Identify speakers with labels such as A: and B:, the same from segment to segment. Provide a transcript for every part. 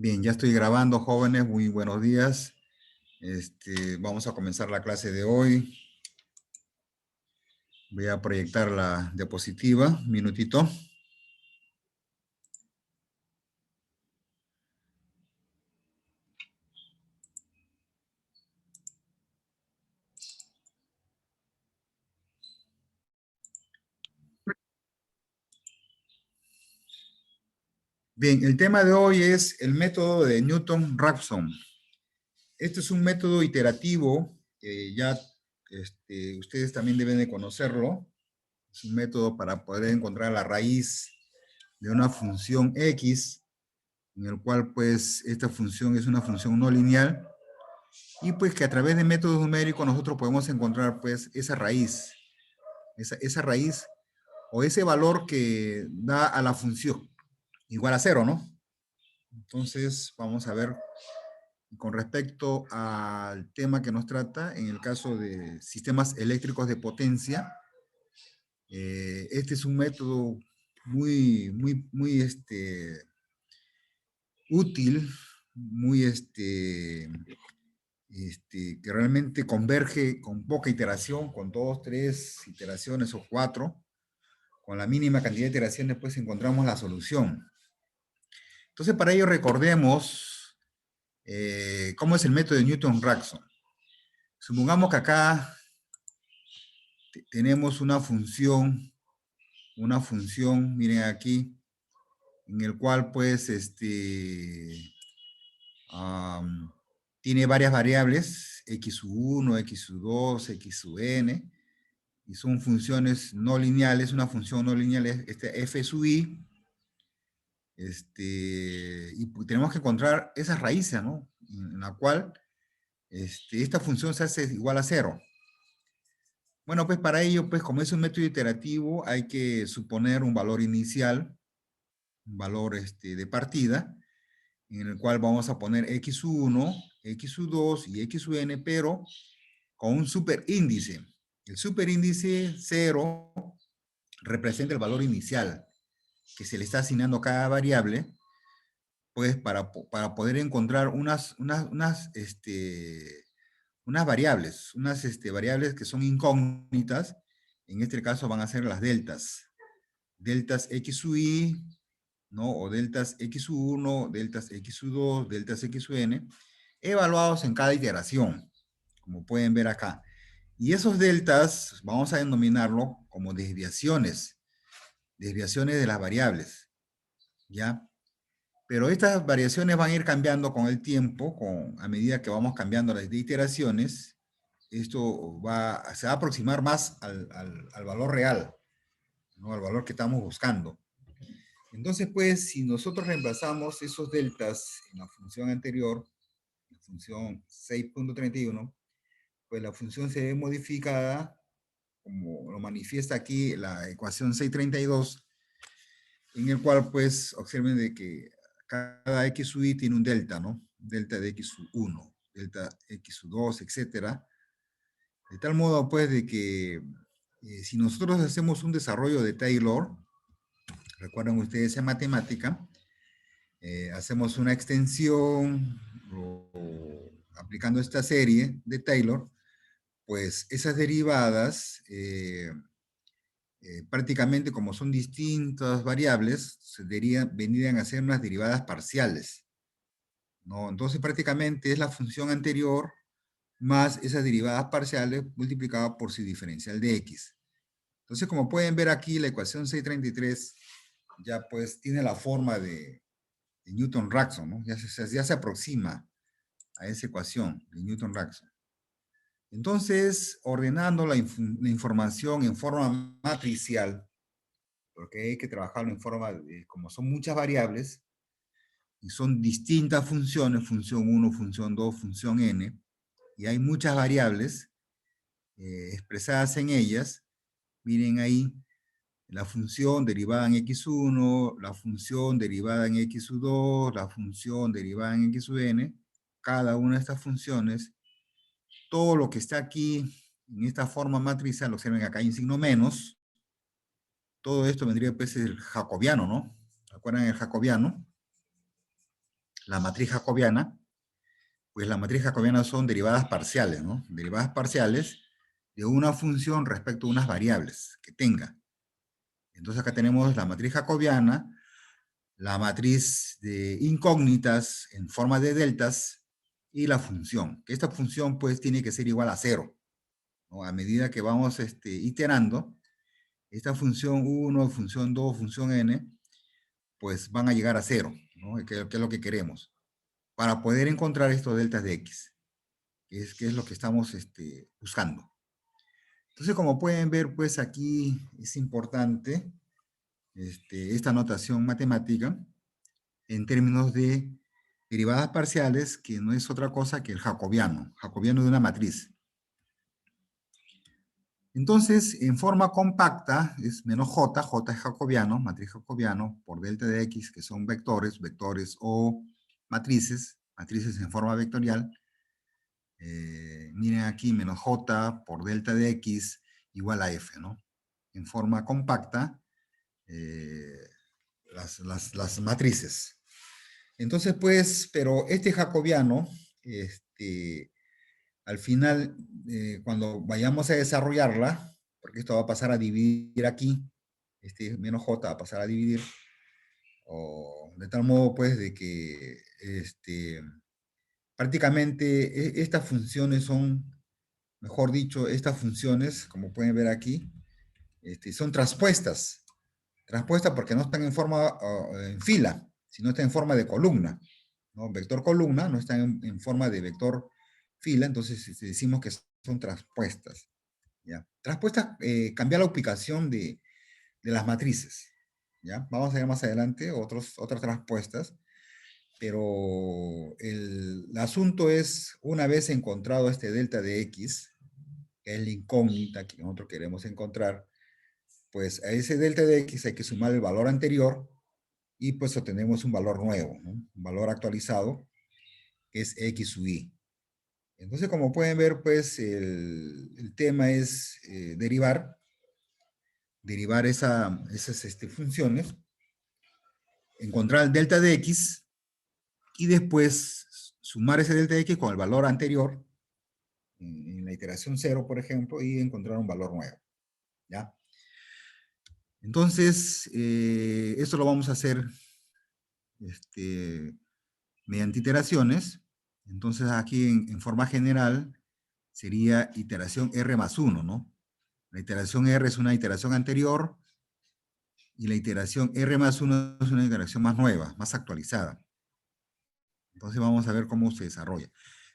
A: Bien, ya estoy grabando, jóvenes, muy buenos días. Vamos a comenzar la clase de hoy. Voy a proyectar la diapositiva, un minutito. Bien, el tema de hoy es el método de Newton-Raphson. Este es un método iterativo, ustedes también deben de conocerlo. Es un método para poder encontrar la raíz de una función x, en el cual pues esta función es una función no lineal, y pues que a través de métodos numéricos nosotros podemos encontrar pues esa raíz o ese valor que da a la función igual a cero, ¿no? Entonces vamos a ver con respecto al tema que nos trata, en el caso de sistemas eléctricos de potencia, este es un método muy útil, muy que realmente converge con poca iteración, con 2, 3 iteraciones o 4, con la mínima cantidad de iteraciones, pues encontramos la solución. Entonces, para ello recordemos cómo es el método de Newton-Raphson. Supongamos que acá tenemos una función, miren aquí, en el cual pues tiene varias variables, x sub 1, x sub 2, x sub n, y son funciones no lineales. Una función no lineal es f sub i, y tenemos que encontrar esa raíz, ¿no? En la cual esta función se hace igual a cero. Bueno, pues para ello, pues como es un método iterativo, hay que suponer un valor inicial, un valor de partida, en el cual vamos a poner x sub 1, x sub 2 y x sub n, pero con un superíndice. El superíndice 0 representa el valor inicial que se le está asignando a cada variable, pues para poder encontrar unas variables, variables que son incógnitas. En este caso van a ser las deltas. Deltas x sub i, ¿no? O deltas x sub 1, deltas x sub 2, deltas x sub n, evaluados en cada iteración, como pueden ver acá. Y esos deltas vamos a denominarlo como desviaciones de las variables, ¿ya? Pero estas variaciones van a ir cambiando con el tiempo, a medida que vamos cambiando las iteraciones. Esto se va a aproximar más al valor real, ¿no? Al valor que estamos buscando. Entonces, pues, si nosotros reemplazamos esos deltas en la función anterior, la función 6.31, pues la función se ve modificada, como lo manifiesta aquí la ecuación 632, en el cual, pues, observen de que cada x sub i tiene un delta, ¿no? Delta de x sub 1, delta x sub 2, etcétera. De tal modo, pues, de que si nosotros hacemos un desarrollo de Taylor, recuerdan ustedes en matemática, hacemos una extensión aplicando esta serie de Taylor, pues esas derivadas, prácticamente como son distintas variables, vendrían a ser unas derivadas parciales, ¿no? Entonces prácticamente es la función anterior más esas derivadas parciales multiplicadas por su diferencial de x. Entonces, como pueden ver aquí, la ecuación 633 ya pues tiene la forma de Newton-Raphson, ¿no? Ya se aproxima a esa ecuación de Newton-Raphson. Entonces, ordenando la información en forma matricial, porque hay que trabajarlo en forma de, como son muchas variables, y son distintas funciones, función 1, función 2, función n, y hay muchas variables expresadas en ellas. Miren ahí, la función derivada en x1, la función derivada en x2, la función derivada en x sub n, cada una de estas funciones, todo lo que está aquí en esta forma matricial, lo observen acá hay un signo menos, todo esto vendría pues el jacobiano, ¿no? ¿Recuerdan el jacobiano? la matriz jacobiana, pues la matriz jacobiana son derivadas parciales, ¿no? Derivadas parciales de una función respecto a unas variables que tenga. Entonces acá tenemos la matriz jacobiana, la matriz de incógnitas en forma de deltas y la función. Esta función pues tiene que ser igual a 0, ¿no? A medida que vamos iterando, esta función 1, función 2, función n, pues van a llegar a 0, ¿no? Que es lo que queremos, para poder encontrar estos deltas de x, que es lo que estamos buscando. Entonces, como pueden ver, pues aquí es importante esta notación matemática en términos de derivadas parciales, que no es otra cosa que el jacobiano de una matriz. Entonces, en forma compacta, es menos j, j es jacobiano, matriz jacobiano, por delta de x, que son vectores o matrices en forma vectorial. Miren aquí, menos j por delta de x igual a f, ¿no? En forma compacta, las matrices. Entonces, pues, pero este jacobiano, al final, cuando vayamos a desarrollarla, porque esto va a pasar a dividir aquí, menos j va a pasar a dividir, o de tal modo, pues, de que prácticamente estas funciones son, mejor dicho, estas funciones, como pueden ver aquí, son transpuestas. Transpuestas porque no están en forma, en fila, sino están en forma de columna, ¿no? Vector columna no está en forma de vector fila, entonces decimos que son transpuestas, ¿ya? Transpuestas cambia la ubicación de las matrices, ¿ya? Vamos a ver más adelante otras transpuestas, pero el asunto es, una vez encontrado este delta de x, que es la incógnita que nosotros queremos encontrar, pues a ese delta de x hay que sumar el valor anterior y pues obtenemos un valor nuevo, ¿no? Un valor actualizado, que es x sub i. Entonces, como pueden ver, pues el tema es derivar esas funciones, encontrar el delta de x y después sumar ese delta de x con el valor anterior en la iteración 0, por ejemplo, y encontrar un valor nuevo, ¿ya? Entonces, esto lo vamos a hacer mediante iteraciones. Entonces, aquí en forma general sería iteración R más 1, ¿no? La iteración R es una iteración anterior y la iteración R más 1 es una iteración más nueva, más actualizada. Entonces vamos a ver cómo se desarrolla.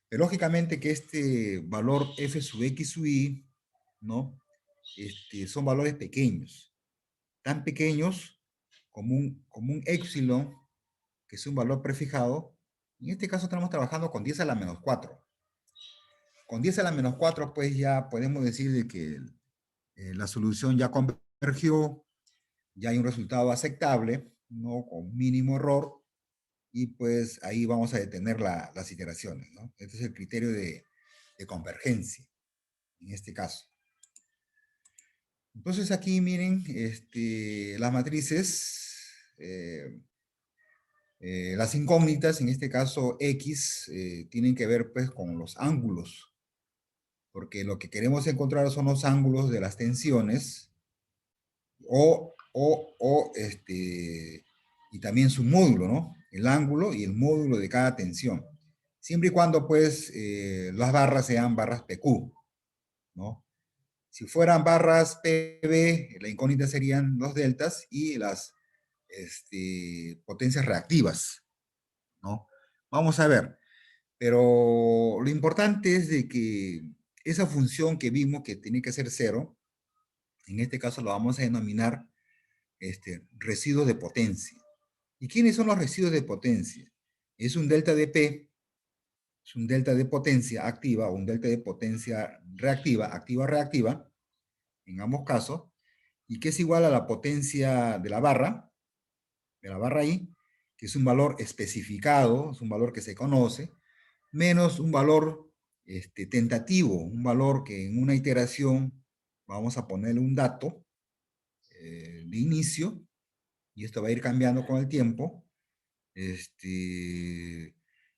A: Pero lógicamente que este valor f sub x sub i, ¿no? Son valores pequeños, tan pequeños como un épsilon, que es un valor prefijado. En este caso estamos trabajando con 10 a la menos 4. Con 10 a la menos 4, pues ya podemos decir de que la solución ya convergió, ya hay un resultado aceptable, ¿no? Con mínimo error, y pues ahí vamos a detener las iteraciones, ¿no? Este es el criterio de convergencia, en este caso. Entonces aquí miren, las matrices, las incógnitas, en este caso X, tienen que ver pues con los ángulos, porque lo que queremos encontrar son los ángulos de las tensiones, y también su módulo, ¿no? El ángulo y el módulo de cada tensión. Siempre y cuando, pues, las barras sean barras PQ, ¿no? Si fueran barras PB, la incógnita serían los deltas y las potencias reactivas, ¿no? Vamos a ver. Pero lo importante es de que esa función que vimos que tiene que ser 0, en este caso lo vamos a denominar residuos de potencia. ¿Y quiénes son los residuos de potencia? Es un delta de P, es un delta de potencia activa o un delta de potencia reactiva, activa-reactiva, en ambos casos, y que es igual a la potencia de la barra I, que es un valor especificado, es un valor que se conoce, menos un valor tentativo, un valor que en una iteración vamos a ponerle un dato de inicio, y esto va a ir cambiando con el tiempo,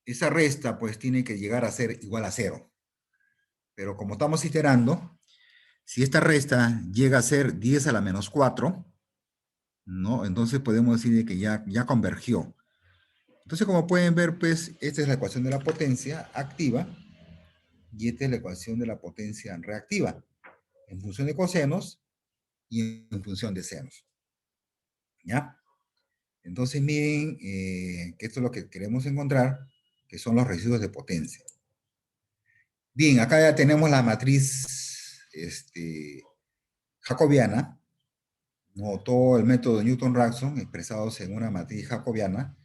A: esa resta pues tiene que llegar a ser igual a 0. Pero como estamos iterando, si esta resta llega a ser 10 a la menos 4, ¿no? Entonces podemos decir que ya convergió. Entonces, como pueden ver, pues, esta es la ecuación de la potencia activa y esta es la ecuación de la potencia reactiva, en función de cosenos y en función de senos. ¿Ya? Entonces, miren que esto es lo que queremos encontrar, que son los residuos de potencia. Bien, acá ya tenemos la matriz jacobiana, ¿no? Todo el método de Newton-Raphson expresados en una matriz jacobiana,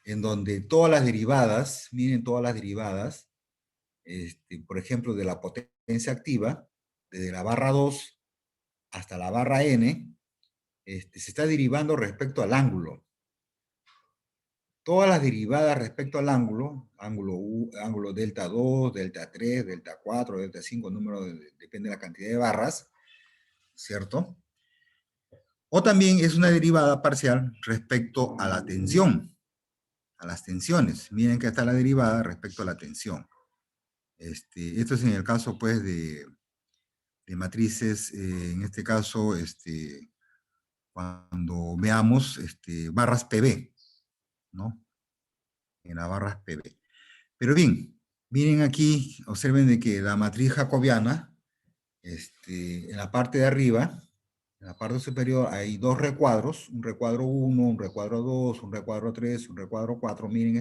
A: en donde todas las derivadas, miren todas las derivadas, por ejemplo, de la potencia activa, desde la barra 2 hasta la barra n, se está derivando respecto al ángulo. Todas las derivadas respecto al ángulo, ángulo delta 2, delta 3, delta 4, delta 5, depende de la cantidad de barras, ¿cierto? O también es una derivada parcial respecto a la tensión, a las tensiones. Miren que está la derivada respecto a la tensión. Esto es en el caso, pues, de matrices, en este caso, cuando veamos barras PB, ¿no? En las barras PB. Pero bien, miren aquí, observen de que la matriz jacobiana, en la parte de arriba, en la parte superior, hay dos recuadros, un recuadro 1, un recuadro 2, un recuadro 3, un recuadro 4. Miren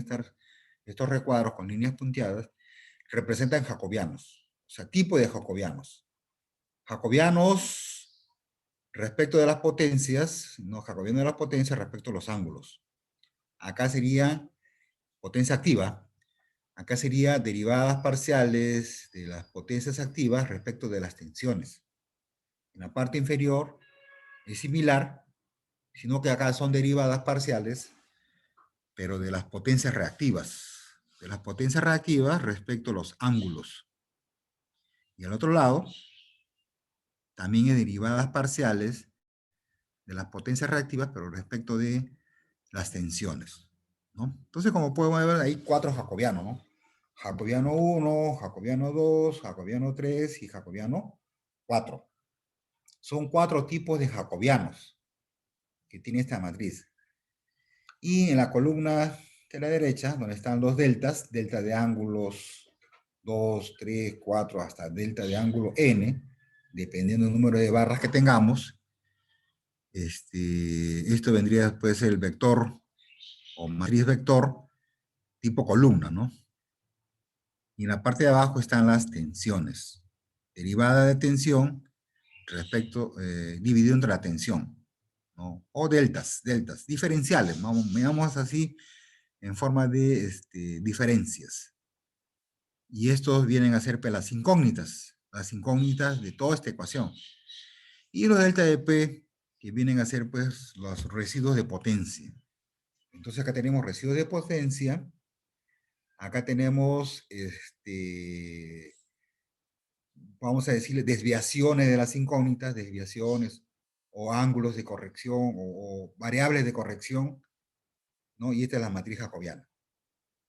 A: estos recuadros con líneas punteadas, representan jacobianos, o sea, tipo de jacobianos. Jacobianos respecto de las potencias, no, jacobiano de las potencias respecto a los ángulos. Acá sería potencia activa, acá sería derivadas parciales de las potencias activas respecto de las tensiones. En la parte inferior es similar, sino que acá son derivadas parciales, pero de las potencias reactivas. De las potencias reactivas respecto a los ángulos. Y al otro lado, también es derivadas parciales de las potencias reactivas, pero respecto de las tensiones, ¿no? Entonces, como podemos ver, hay 4 jacobianos, ¿no? Jacobiano 1, jacobiano 2, jacobiano 3 y jacobiano 4. Son 4 tipos de jacobianos que tiene esta matriz. Y en la columna de la derecha, donde están los deltas, delta de ángulos 2, 3, 4, hasta delta de ángulo n, dependiendo del número de barras que tengamos, esto vendría, puede ser el vector o matriz vector tipo columna, ¿no? Y en la parte de abajo están las tensiones. Derivada de tensión respecto, dividido entre la tensión, ¿no? O deltas, diferenciales, veamos así en forma de diferencias. Y estos vienen a ser pues, las incógnitas de toda esta ecuación. Y los delta de P, que vienen a ser pues los residuos de potencia. Entonces acá tenemos residuos de potencia, acá tenemos, vamos a decirle, desviaciones de las incógnitas, desviaciones o ángulos de corrección o variables de corrección, ¿no? Y esta es la matriz jacobiana.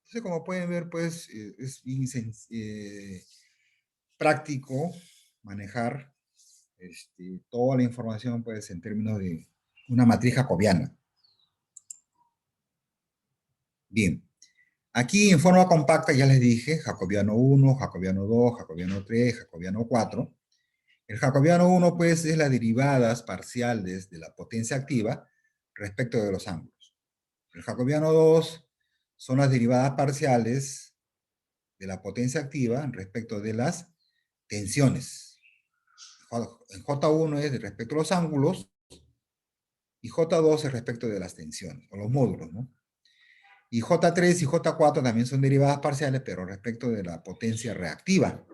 A: Entonces, como pueden ver, pues, es bien práctico manejar toda la información, pues, en términos de una matriz jacobiana. Bien. Aquí en forma compacta ya les dije, jacobiano 1, jacobiano 2, jacobiano 3, jacobiano 4. El jacobiano 1, pues, es las derivadas parciales de la potencia activa respecto de los ángulos. El jacobiano 2 son las derivadas parciales de la potencia activa respecto de las tensiones. En J1 es respecto a los ángulos y J2 es respecto de las tensiones, o los módulos, ¿no? Y J3 y J4 también son derivadas parciales, pero respecto de la potencia reactiva,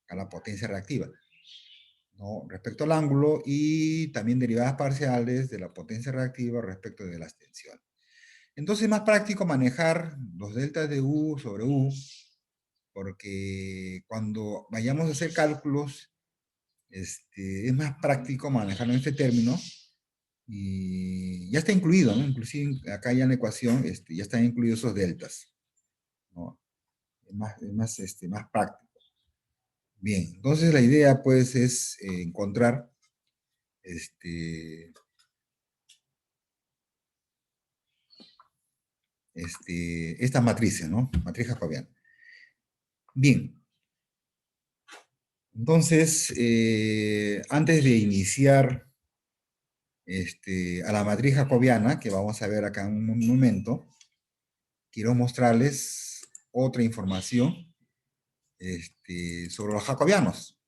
A: a la potencia reactiva, ¿no? Respecto al ángulo y también derivadas parciales de la potencia reactiva respecto de las tensiones. Entonces es más práctico manejar los deltas de U sobre U, porque cuando vayamos a hacer cálculos, es más práctico manejarlo en este término, Y ya está incluido, ¿no? Inclusive acá ya en la ecuación ya están incluidos esos deltas, ¿no? Más práctico. Bien, entonces la idea pues es encontrar estas matrices, ¿no? Matriz jacobiana. Bien, entonces antes de iniciar a la matriz jacobiana, que vamos a ver acá en un momento, quiero mostrarles otra información sobre los jacobianos,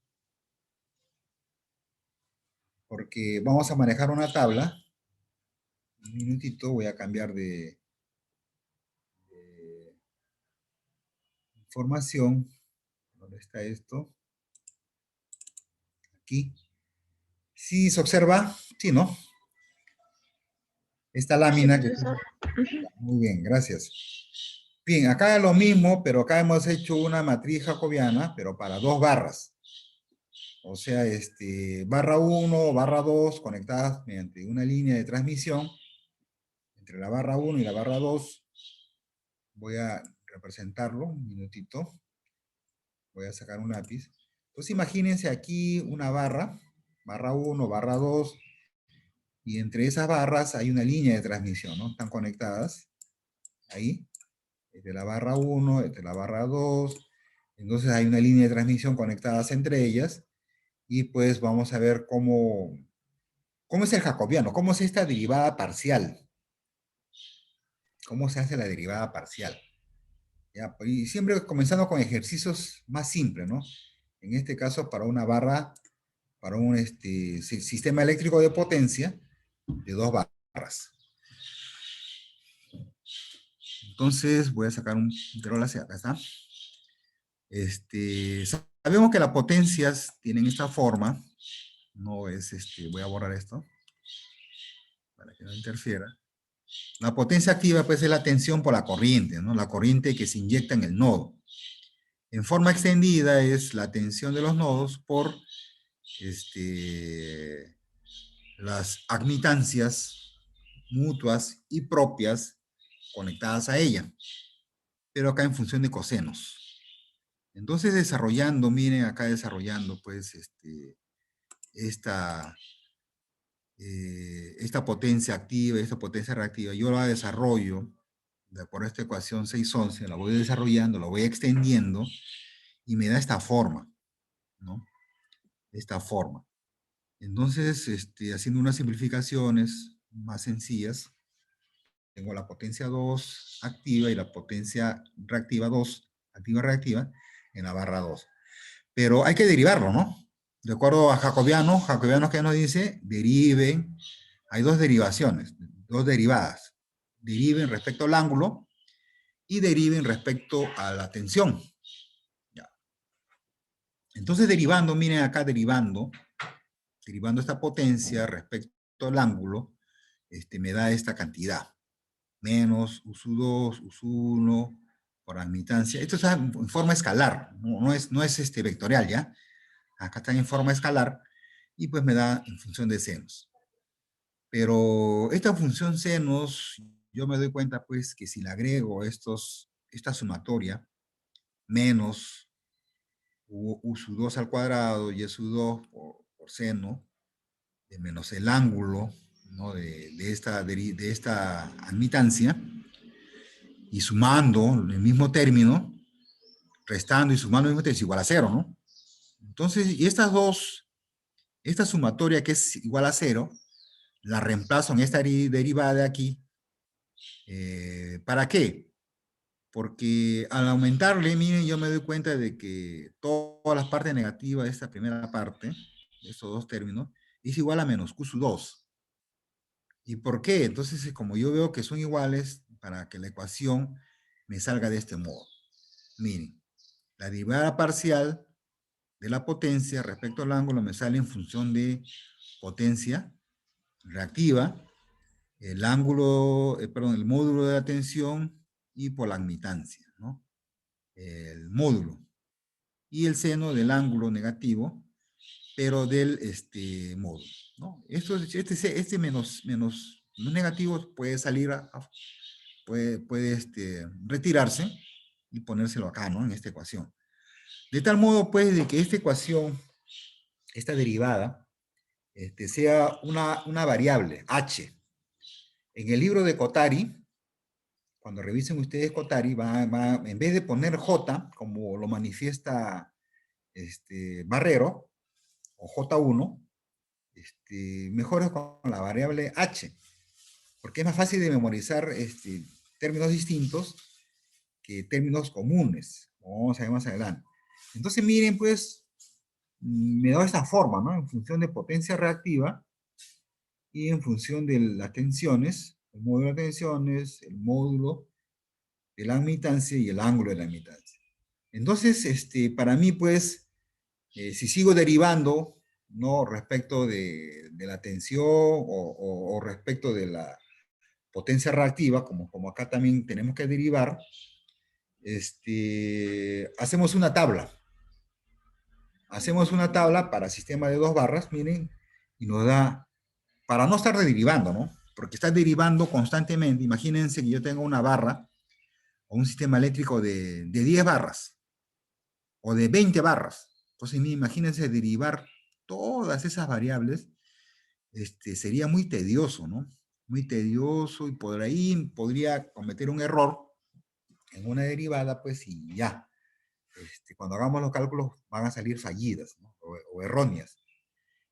A: porque vamos a manejar una tabla. Un minutito, voy a cambiar de información. ¿Dónde está esto? Aquí. ¿Sí se observa? Sí, ¿no? Esta
B: Sí,
A: lámina que...
B: profesor.
A: Muy bien, gracias. Bien, acá lo mismo, pero acá hemos hecho una matriz jacobiana, pero para dos barras. O sea, barra 1, barra 2, conectadas mediante una línea de transmisión entre la barra 1 y la barra 2. Voy a representarlo un minutito. Voy a sacar un lápiz. Entonces imagínense aquí una barra, barra 1, barra 2, y entre esas barras hay una línea de transmisión, ¿no? Están conectadas ahí, desde la barra 1, desde la barra 2, entonces hay una línea de transmisión conectadas entre ellas, y pues vamos a ver cómo es el jacobiano, cómo es esta derivada parcial, cómo se hace la derivada parcial. ¿Ya? Y siempre comenzando con ejercicios más simples, ¿no? En este caso, para una barra, para un sistema eléctrico de potencia de dos barras. Entonces, voy a sacar un control hacia acá, ¿está? Sabemos que las potencias tienen esta forma, no es, voy a borrar esto, para que no interfiera. La potencia activa, pues, es la tensión por la corriente, ¿no? La corriente que se inyecta en el nodo. En forma extendida es la tensión de los nodos por las admitancias mutuas y propias conectadas a ella, pero acá en función de cosenos. Entonces desarrollando, miren acá desarrollando pues esta, esta potencia activa, esta potencia reactiva, yo la desarrollo por esta ecuación 611, la voy desarrollando, la voy extendiendo y me da esta forma, ¿no? Esta forma. Entonces, haciendo unas simplificaciones más sencillas, tengo la potencia 2 activa y la potencia reactiva 2, activa reactiva, en la barra 2. Pero hay que derivarlo, ¿no? De acuerdo a Jacobiano, Jacobiano que nos dice, deriven, hay dos derivaciones, dos derivadas. Deriven respecto al ángulo y deriven respecto a la tensión. Ya. Entonces derivando, miren acá derivando esta potencia respecto al ángulo, me da esta cantidad. Menos U2, U1 por admitancia. Esto está en forma escalar, no es vectorial, ¿ya? Acá está en forma escalar y pues me da en función de senos. Pero esta función senos, yo me doy cuenta pues que si le agrego esta sumatoria, menos U2 al cuadrado y S2 por seno, de menos el ángulo, ¿no? de esta admitancia, y sumando el mismo término, restando y sumando el mismo término, es igual a cero, ¿no? Entonces, y esta sumatoria que es igual a cero, la reemplazo en esta derivada de aquí. ¿Para qué? Porque al aumentarle, miren, yo me doy cuenta de que todas las partes negativas de esta primera parte, de estos dos términos, es igual a menos Q sub 2. ¿Y por qué? Entonces, como yo veo que son iguales, para que la ecuación me salga de este modo. Miren, la derivada parcial de la potencia respecto al ángulo me sale en función de potencia reactiva, el ángulo, perdón, el módulo de la tensión y por la admitancia, ¿no? El módulo. Y el seno del ángulo negativo pero del módulo, ¿no? Este menos negativo puede salir, puede retirarse y ponérselo acá, ¿no? En esta ecuación. De tal modo, pues, de que esta ecuación, esta derivada, sea una variable, h. En el libro de Cotari, cuando revisen ustedes Cotari, en vez de poner j, como lo manifiesta Barrero, o J1, mejor es con la variable h, porque es más fácil de memorizar términos distintos que términos comunes, como vamos a ver más adelante. Entonces miren, pues, me da esta forma, ¿no? En función de potencia reactiva y en función de las tensiones, el módulo de tensiones, el módulo de la admitancia y el ángulo de la admitancia. Entonces, para mí, pues, si sigo derivando, ¿no? Respecto de la tensión o respecto de la potencia reactiva, como acá también tenemos que derivar, hacemos una tabla. Hacemos una tabla para sistema de 2 barras, miren, y nos da, para no estar derivando, ¿no? Porque está derivando constantemente. Imagínense que yo tengo una barra o un sistema eléctrico de 10 barras o de 20 barras. Entonces, imagínense derivar todas esas variables, sería muy tedioso, ¿no? Muy tedioso y por ahí podría cometer un error en una derivada, pues, y ya. Cuando hagamos los cálculos van a salir fallidas, ¿no? o erróneas.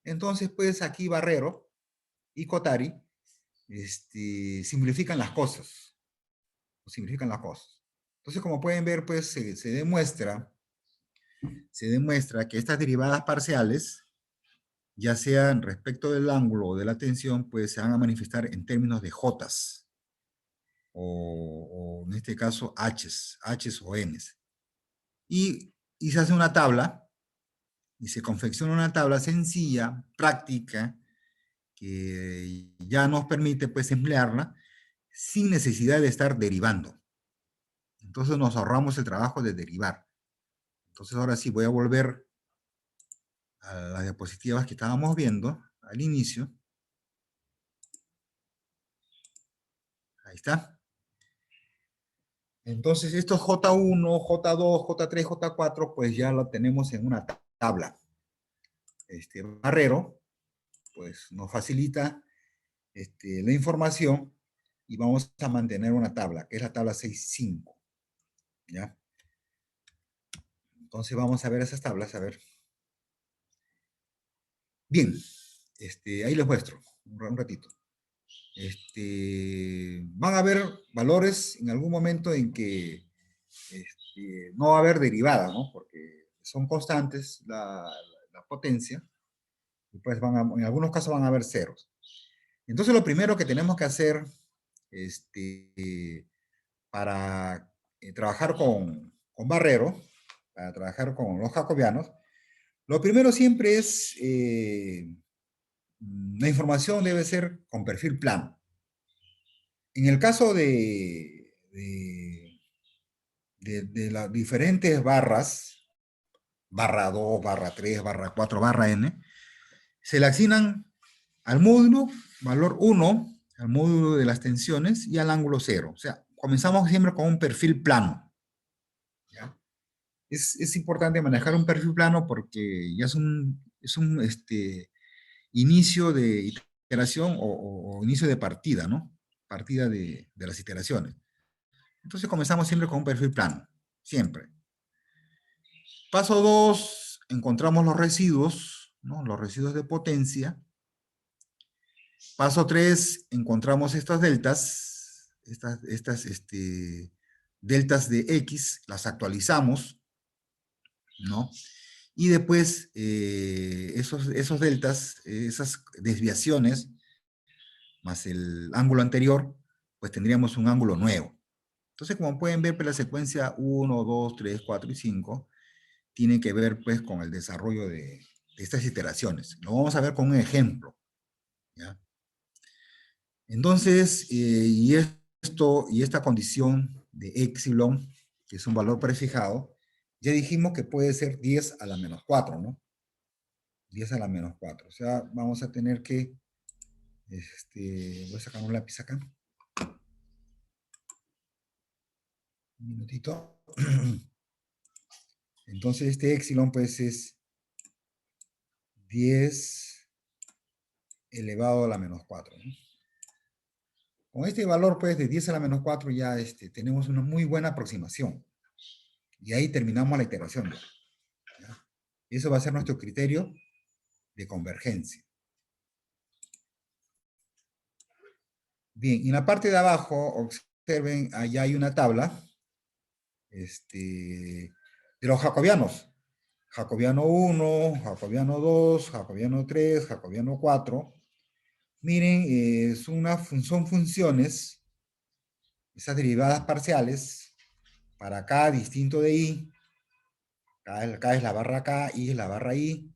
A: Entonces, pues, aquí Barrero y Cotari simplifican las cosas. Simplifican las cosas. Entonces, como pueden ver, pues, se demuestra que estas derivadas parciales, ya sean respecto del ángulo o de la tensión, pues se van a manifestar en términos de J's, o en este caso H's o N's. Y se hace una tabla, y se confecciona una tabla sencilla, práctica, que ya nos permite pues emplearla sin necesidad de estar derivando. Entonces nos ahorramos el trabajo de derivar. Entonces ahora sí voy a volver a las diapositivas que estábamos viendo al inicio. Ahí está. Entonces estos J1, J2, J3, J4, pues ya lo tenemos en una tabla. Barrero, pues nos facilita la información y vamos a mantener una tabla, que es la tabla 6.5. ¿Ya? Entonces vamos a ver esas tablas, a ver. Bien, ahí les muestro, un ratito. Van a haber valores en algún momento en que no va a haber derivada, ¿no? Porque son constantes la potencia, y pues en algunos casos van a haber ceros. Entonces lo primero que tenemos que hacer para trabajar con Barrero, para trabajar con los jacobianos, lo primero siempre es, la información debe ser con perfil plano. En el caso de las diferentes barras, barra 2, barra 3, barra 4, barra n, se le asignan al módulo, valor 1, al módulo de las tensiones y al ángulo 0. O sea, comenzamos siempre con un perfil plano. ¿Ya? Es importante manejar un perfil plano porque ya es un inicio de iteración o inicio de partida, ¿no? Partida de las iteraciones. Entonces comenzamos siempre con un perfil plano, siempre. Paso 2, encontramos los residuos, ¿no? Los residuos de potencia. Paso 3, encontramos estas deltas, deltas de X, las actualizamos, ¿no? Y después esos deltas, esas desviaciones, más el ángulo anterior, pues tendríamos un ángulo nuevo. Entonces, como pueden ver, pues la secuencia 1, 2, 3, 4 y 5 tiene que ver pues con el desarrollo de estas iteraciones. Lo vamos a ver con un ejemplo. ¿Ya? Entonces, y esta condición de epsilon, que es un valor prefijado, ya dijimos que puede ser 10 a la menos 4, ¿no? 10 a la menos 4. O sea, vamos a tener que, voy a sacar un lápiz acá. Un minutito. Entonces este épsilon pues es 10 elevado a la menos 4, ¿no? Con este valor pues de 10 a la menos 4 ya tenemos una muy buena aproximación. Y ahí terminamos la iteración. ¿Ya? Eso va a ser nuestro criterio de convergencia. Bien, y en la parte de abajo, observen, allá hay una tabla de los jacobianos. Jacobiano 1, jacobiano 2, jacobiano 3, jacobiano 4. Miren, son funciones, esas derivadas parciales, para cada distinto de i. K es la barra K, I es la barra I,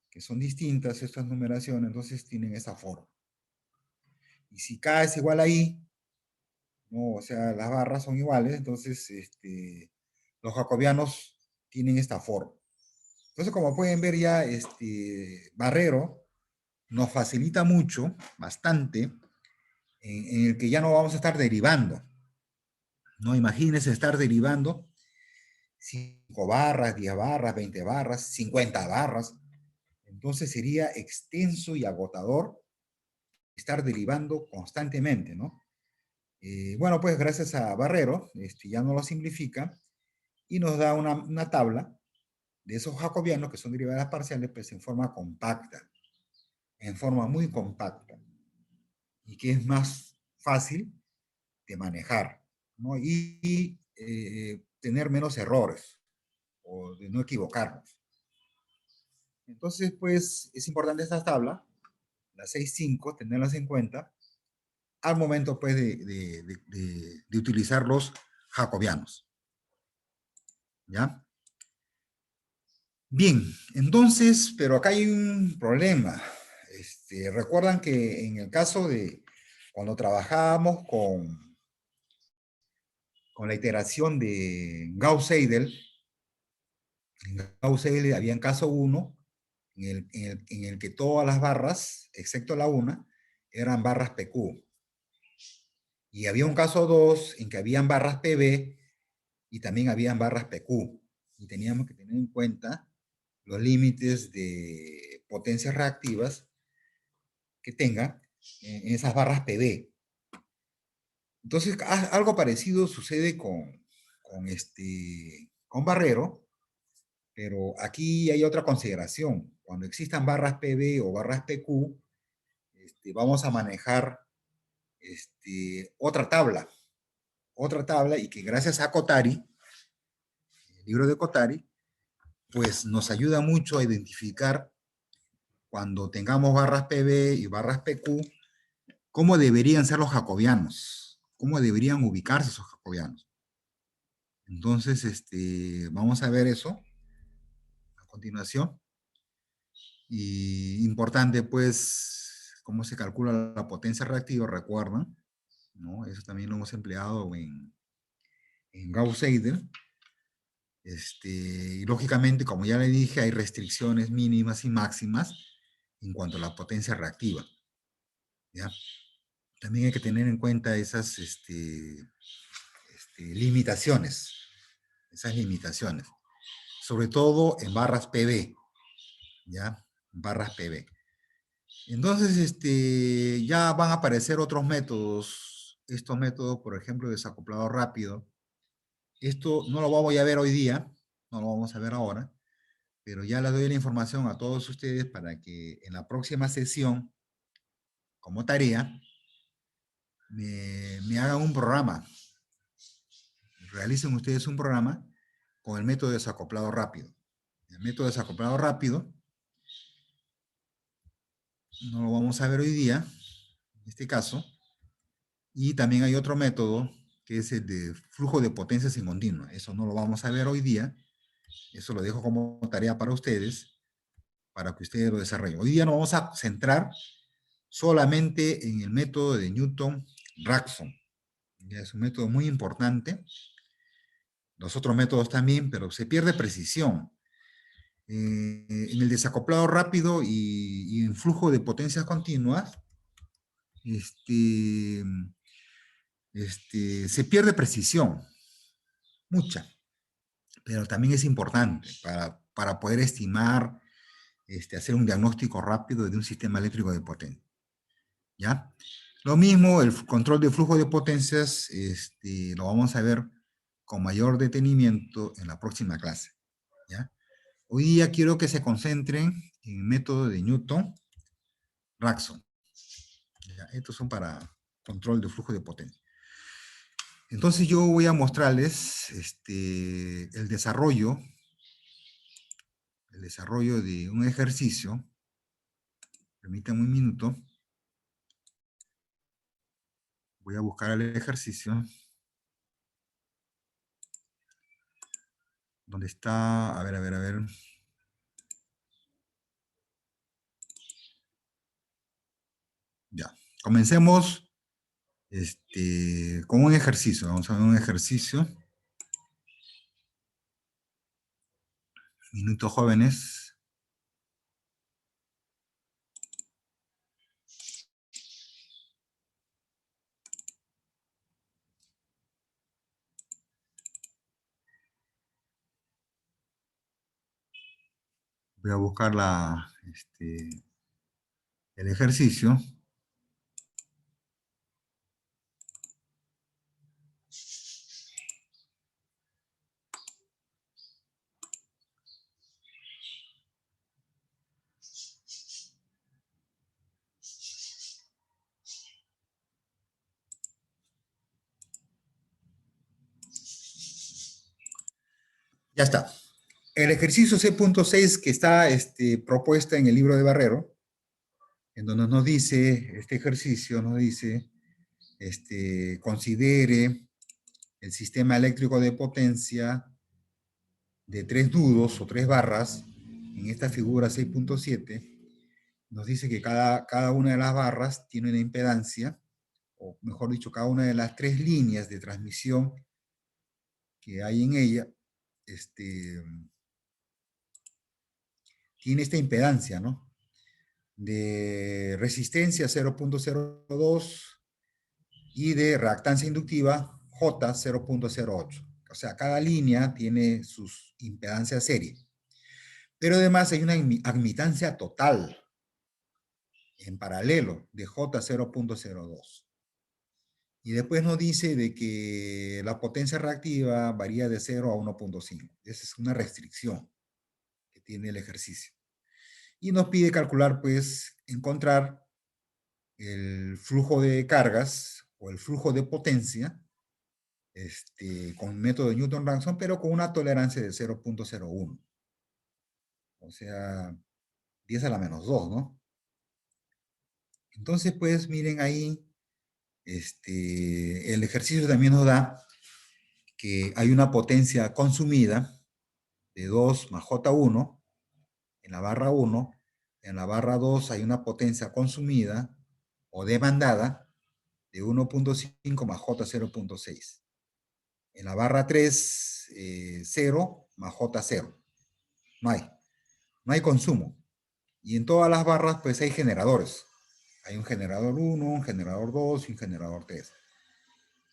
A: que son distintas estas numeraciones, entonces tienen esa forma. Y si K es igual a I, ¿no? O sea, las barras son iguales, entonces los jacobianos tienen esta forma. Entonces, como pueden ver ya, Barrero nos facilita mucho, bastante, en el que ya no vamos a estar derivando. No, imagínense estar derivando 5 barras, 10 barras, 20 barras, 50 barras. Entonces sería extenso y agotador estar derivando constantemente, ¿no? Bueno, pues gracias a Barrero, ya nos lo simplifica y nos da una tabla de esos jacobianos que son derivadas parciales, pues en forma compacta, en forma muy compacta, y que es más fácil de manejar, ¿no? Y tener menos errores, o de no equivocarnos. Entonces, pues, es importante esta tabla, la 6.5, tenerlas en cuenta, al momento, pues, de utilizar los jacobianos. ¿Ya? Bien, entonces, pero acá hay un problema. Recuerdan que en el caso de cuando trabajábamos con la iteración de Gauss-Seidel, en Gauss-Seidel había en caso 1, en el que todas las barras, excepto la 1, eran barras PQ. Y había un caso 2 en que habían barras PB y también habían barras PQ. Y teníamos que tener en cuenta los límites de potencias reactivas que tenga en esas barras PB. Entonces, algo parecido sucede con Barrero, pero aquí hay otra consideración. Cuando existan barras PB o barras PQ, vamos a manejar otra tabla, y que gracias a Cotari, el libro de Cotari, pues nos ayuda mucho a identificar cuando tengamos barras PB y barras PQ, cómo deberían ser los jacobianos, cómo deberían ubicarse esos jacobianos. Entonces, vamos a ver eso a continuación. Y importante, pues, cómo se calcula la potencia reactiva, recuerdan, ¿no? Eso también lo hemos empleado en Gauss-Seidel. Y lógicamente, como ya le dije, hay restricciones mínimas y máximas en cuanto a la potencia reactiva. ¿Ya? También hay que tener en cuenta esas limitaciones, sobre todo en barras PB, ¿ya? Barras PB. Entonces, ya van a aparecer otros métodos. Estos métodos, por ejemplo, desacoplado rápido. Esto no lo voy a ver hoy día, no lo vamos a ver ahora, pero ya les doy la información a todos ustedes para que en la próxima sesión, como tarea, me hagan un programa. Realicen ustedes un programa con el método desacoplado rápido. El método desacoplado rápido no lo vamos a ver hoy día, en este caso, y también hay otro método que es el de flujo de potencias en continua. Eso no lo vamos a ver hoy día, eso lo dejo como tarea para ustedes, para que ustedes lo desarrollen. Hoy día nos vamos a centrar solamente en el método de Newton-Raphson. Es un método muy importante. Los otros métodos también, pero se pierde precisión. En el desacoplado rápido y en flujo de potencias continuas, se pierde precisión, mucha, pero también es importante para poder estimar, hacer un diagnóstico rápido de un sistema eléctrico de potencia. ¿Ya? Lo mismo, el control de flujo de potencias, lo vamos a ver con mayor detenimiento en la próxima clase. ¿Ya? Hoy día quiero que se concentren en el método de Newton-Raphson. Estos son para control de flujo de potencia. Entonces yo voy a mostrarles el desarrollo de un ejercicio. Permítanme un minuto. Voy a buscar el ejercicio. ¿Dónde está? A ver, a ver, a ver. Ya. Comencemos con un ejercicio. Vamos a ver un ejercicio. Minutos jóvenes. Voy a buscar el ejercicio. Ya está. El ejercicio C.6 que está propuesta en el libro de Barrero, en donde nos dice, este ejercicio nos dice, considere el sistema eléctrico de potencia de 3 nudos o 3 barras, en esta figura 6.7, nos dice que cada una de las barras tiene una impedancia, o mejor dicho, cada una de las 3 líneas de transmisión que hay en ella, tiene esta impedancia, ¿no? De resistencia 0.02 y de reactancia inductiva J 0.08. O sea, cada línea tiene sus impedancias serie. Pero además hay una admitancia total en paralelo de J 0.02. Y después nos dice de que la potencia reactiva varía de 0 a 1.5. Esa es una restricción que tiene el ejercicio. Y nos pide calcular, pues, encontrar el flujo de cargas o el flujo de potencia con el método de Newton-Raphson, pero con una tolerancia de 0.01. O sea, 10 a la menos 2, ¿no? Entonces, pues, miren ahí, el ejercicio también nos da que hay una potencia consumida de 2 más J1 en la barra 1. En la barra 2 hay una potencia consumida o demandada de 1.5 más J 0.6. En la barra 3, 0 más J0. No hay consumo. Y en todas las barras, pues hay generadores. Hay un generador 1, un generador 2 y un generador 3.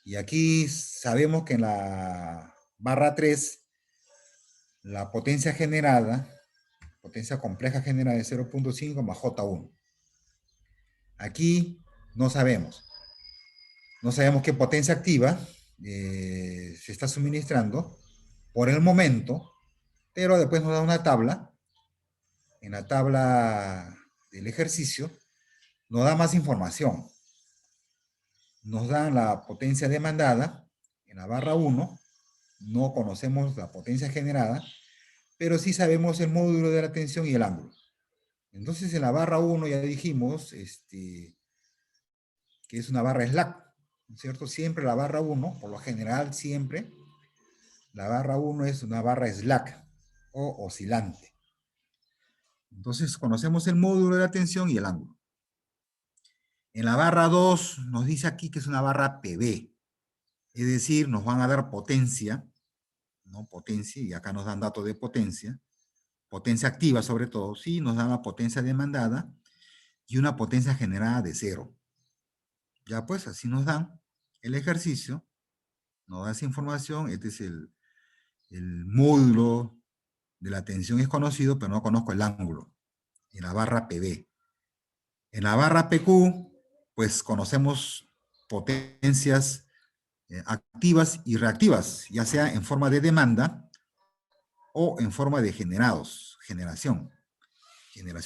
A: Y aquí sabemos que en la barra 3, la potencia generada, potencia compleja generada de 0.5 más J1. Aquí no sabemos. No sabemos qué potencia activa se está suministrando por el momento, pero después nos da una tabla. En la tabla del ejercicio nos da más información. Nos dan la potencia demandada en la barra 1, no conocemos la potencia generada, pero sí sabemos el módulo de la tensión y el ángulo. Entonces en la barra 1 ya dijimos que es una barra slack, ¿no es cierto? Siempre la barra 1, por lo general siempre, la barra 1 es una barra slack o oscilante. Entonces conocemos el módulo de la tensión y el ángulo. En la barra 2 nos dice aquí que es una barra PB, es decir, nos van a dar potencia, ¿no? Potencia, y acá nos dan datos de potencia, potencia activa sobre todo, sí, nos da la potencia demandada y una potencia generada de 0. Ya pues, así nos dan el ejercicio, nos da esa información, este es el módulo de la tensión es conocido, pero no conozco el ángulo, en la barra PB. En la barra PQ, pues conocemos potencias activas y reactivas, ya sea en forma de demanda o en forma de generación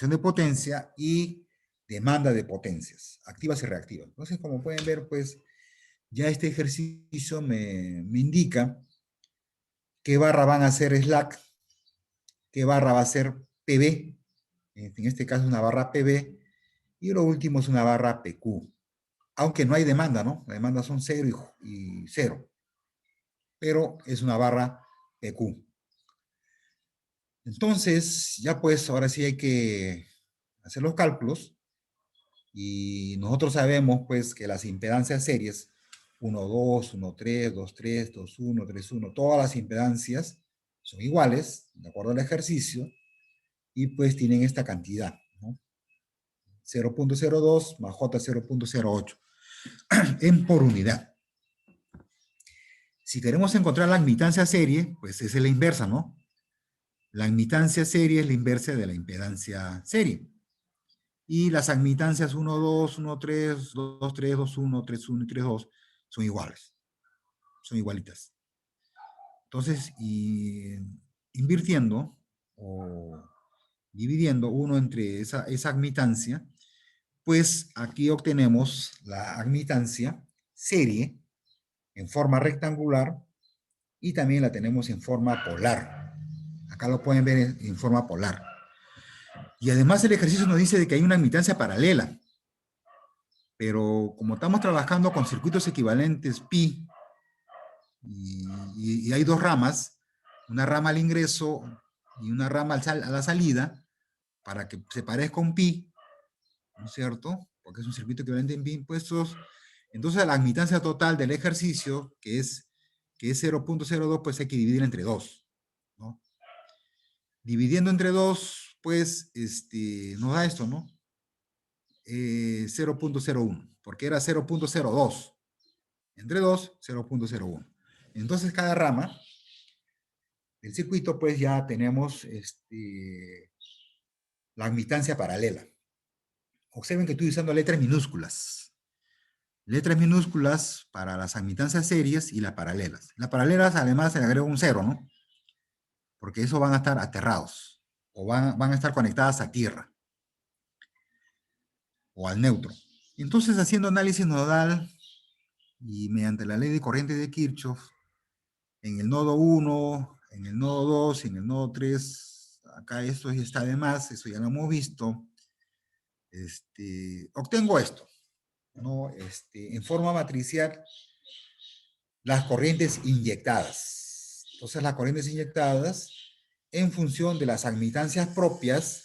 A: de potencia y demanda de potencias, activas y reactivas. Entonces, como pueden ver, pues ya este ejercicio me indica qué barra van a ser slack, qué barra va a ser PB, en este caso una barra PB, y lo último es una barra PQ. Aunque no hay demanda, ¿no? La demanda son 0 y 0, pero es una barra PQ. Entonces, ya pues, ahora sí hay que hacer los cálculos, y nosotros sabemos pues que las impedancias series 1, 2, 1, 3, 2, 3, 2, 1, 3, 1, todas las impedancias son iguales, de acuerdo al ejercicio, y pues tienen esta cantidad, ¿no? 0.02 más J 0.08 en por unidad. Si queremos encontrar la admitancia serie, pues esa es la inversa, ¿no? La admitancia serie es la inversa de la impedancia serie. Y las admitancias 1, 2, 1, 3, 2, 3, 2, 1, 3, 1 y 3, 2 son iguales. Son igualitas. Entonces, invirtiendo o dividiendo uno entre esa admitancia, pues aquí obtenemos la admitancia serie en forma rectangular y también la tenemos en forma polar. Acá lo pueden ver en forma polar. Y además el ejercicio nos dice de que hay una admitancia paralela, pero como estamos trabajando con circuitos equivalentes pi y hay dos ramas, una rama al ingreso y una rama a la salida, para que se parezca un pi, ¿no es cierto? Porque es un circuito equivalente en pi impuestos. Entonces la admitancia total del ejercicio, que es 0.02, pues hay que dividir entre 2, ¿no? Dividiendo entre 2, pues nos da esto, ¿no? 0.01, porque era 0.02. Entre 2, 0.01. Entonces cada rama del circuito, pues ya tenemos la admitancia paralela. Observen que estoy usando letras minúsculas. Letras minúsculas para las admitancias series y las paralelas. Las paralelas además se le agrega un 0, ¿no? Porque eso van a estar aterrados o van a estar conectadas a tierra o al neutro. Entonces, haciendo análisis nodal y mediante la ley de corriente de Kirchhoff, en el nodo 1, en el nodo 2 y en el nodo 3, acá esto ya está de más, eso ya lo hemos visto, obtengo esto, ¿no? En forma matricial, las corrientes inyectadas. Entonces, las corrientes inyectadas en función de las admitancias propias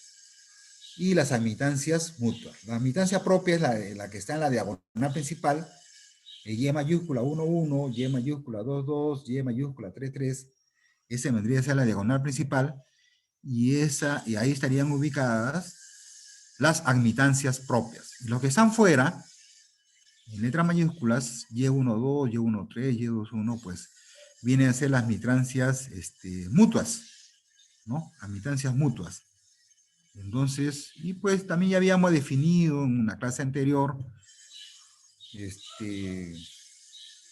A: y las admitancias mutuas. La admitancia propia es la que está en la diagonal principal, Y mayúscula 1, 1, Y mayúscula 2, 2, Y mayúscula 3, 3. Esa vendría a ser la diagonal principal, y ahí estarían ubicadas las admitancias propias. Y los que están fuera, en letras mayúsculas, Y12, Y13, Y21, pues vienen a ser las admitancias mutuas, ¿no? Admitancias mutuas. Entonces, y pues también ya habíamos definido en una clase anterior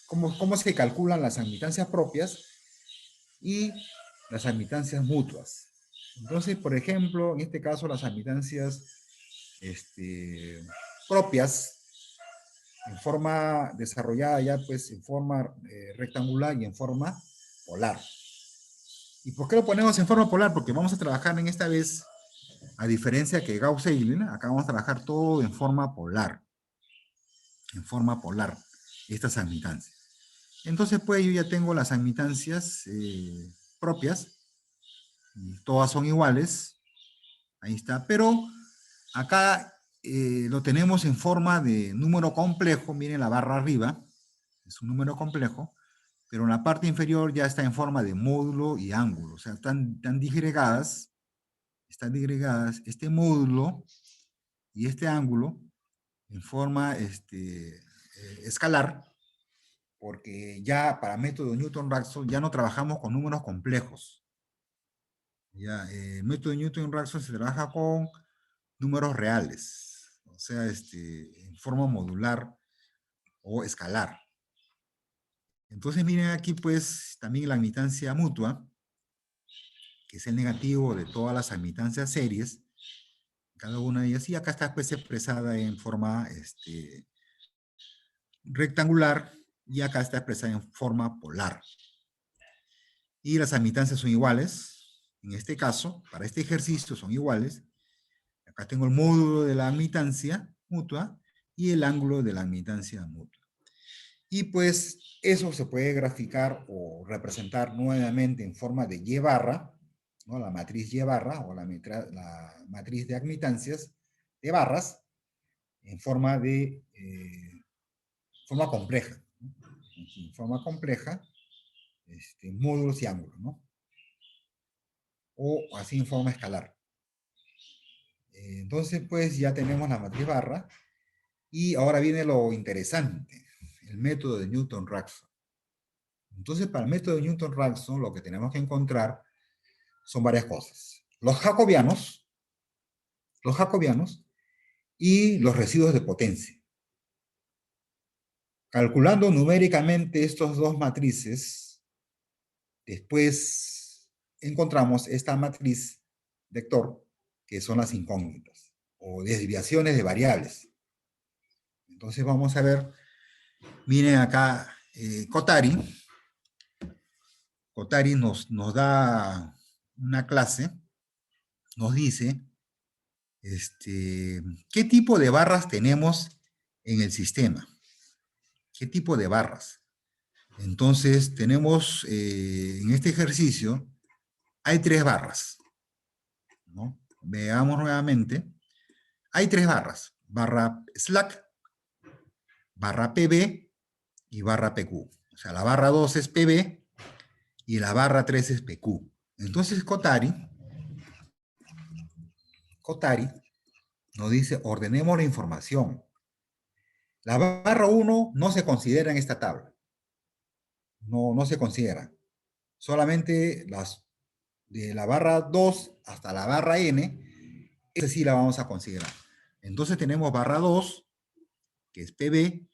A: cómo se calculan las admitancias propias y las admitancias mutuas. Entonces, por ejemplo, en este caso, las admitancias propias, en forma desarrollada ya, pues, en forma rectangular y en forma polar. ¿Y por qué lo ponemos en forma polar? Porque vamos a trabajar en esta vez, a diferencia que Gauss-Eilen, acá vamos a trabajar todo en forma polar. En forma polar, estas admitancias. Entonces, pues, yo ya tengo las admitancias propias, y todas son iguales, ahí está, pero acá lo tenemos en forma de número complejo, miren la barra arriba, es un número complejo, pero en la parte inferior ya está en forma de módulo y ángulo, o sea, están disgregadas, están disgregadas este módulo y este ángulo en forma escalar, porque ya para método Newton-Raphson ya no trabajamos con números complejos. Ya, el método Newton-Raphson se trabaja con números reales, o sea, en forma modular o escalar. Entonces miren aquí pues también la admitancia mutua, que es el negativo de todas las admitancias series, cada una de ellas, y acá está pues expresada en forma rectangular, y acá está expresada en forma polar. Y las admitancias son iguales, en este caso, para este ejercicio son iguales. Acá tengo el módulo de la admitancia mutua y el ángulo de la admitancia mutua. Y pues eso se puede graficar o representar nuevamente en forma de Y barra, ¿no? La matriz Y barra o la matriz de admitancias de barras en forma de forma compleja, ¿no? En forma compleja, módulos y ángulos, ¿no? O así en forma escalar. Entonces, pues ya tenemos la matriz barra y ahora viene lo interesante, el método de Newton-Raphson. Entonces, para el método de Newton-Raphson, lo que tenemos que encontrar son varias cosas. Los jacobianos y los residuos de potencia. Calculando numéricamente estos dos matrices, después encontramos esta matriz vector, que son las incógnitas, o desviaciones de variables. Entonces vamos a ver, miren acá, Kotari nos da una clase, nos dice, ¿qué tipo de barras tenemos en el sistema? ¿Qué tipo de barras? Entonces tenemos, en este ejercicio, hay 3 barras, ¿no? Veamos nuevamente. Hay 3 barras, barra slack, barra PB y barra PQ. O sea, la barra 2 es PB y la barra 3 es PQ. Entonces Kotari nos dice, ordenemos la información. La barra 1 no se considera en esta tabla. No se considera. Solamente las de la barra 2 hasta la barra n, esa sí la vamos a considerar. Entonces tenemos barra 2, que es PB,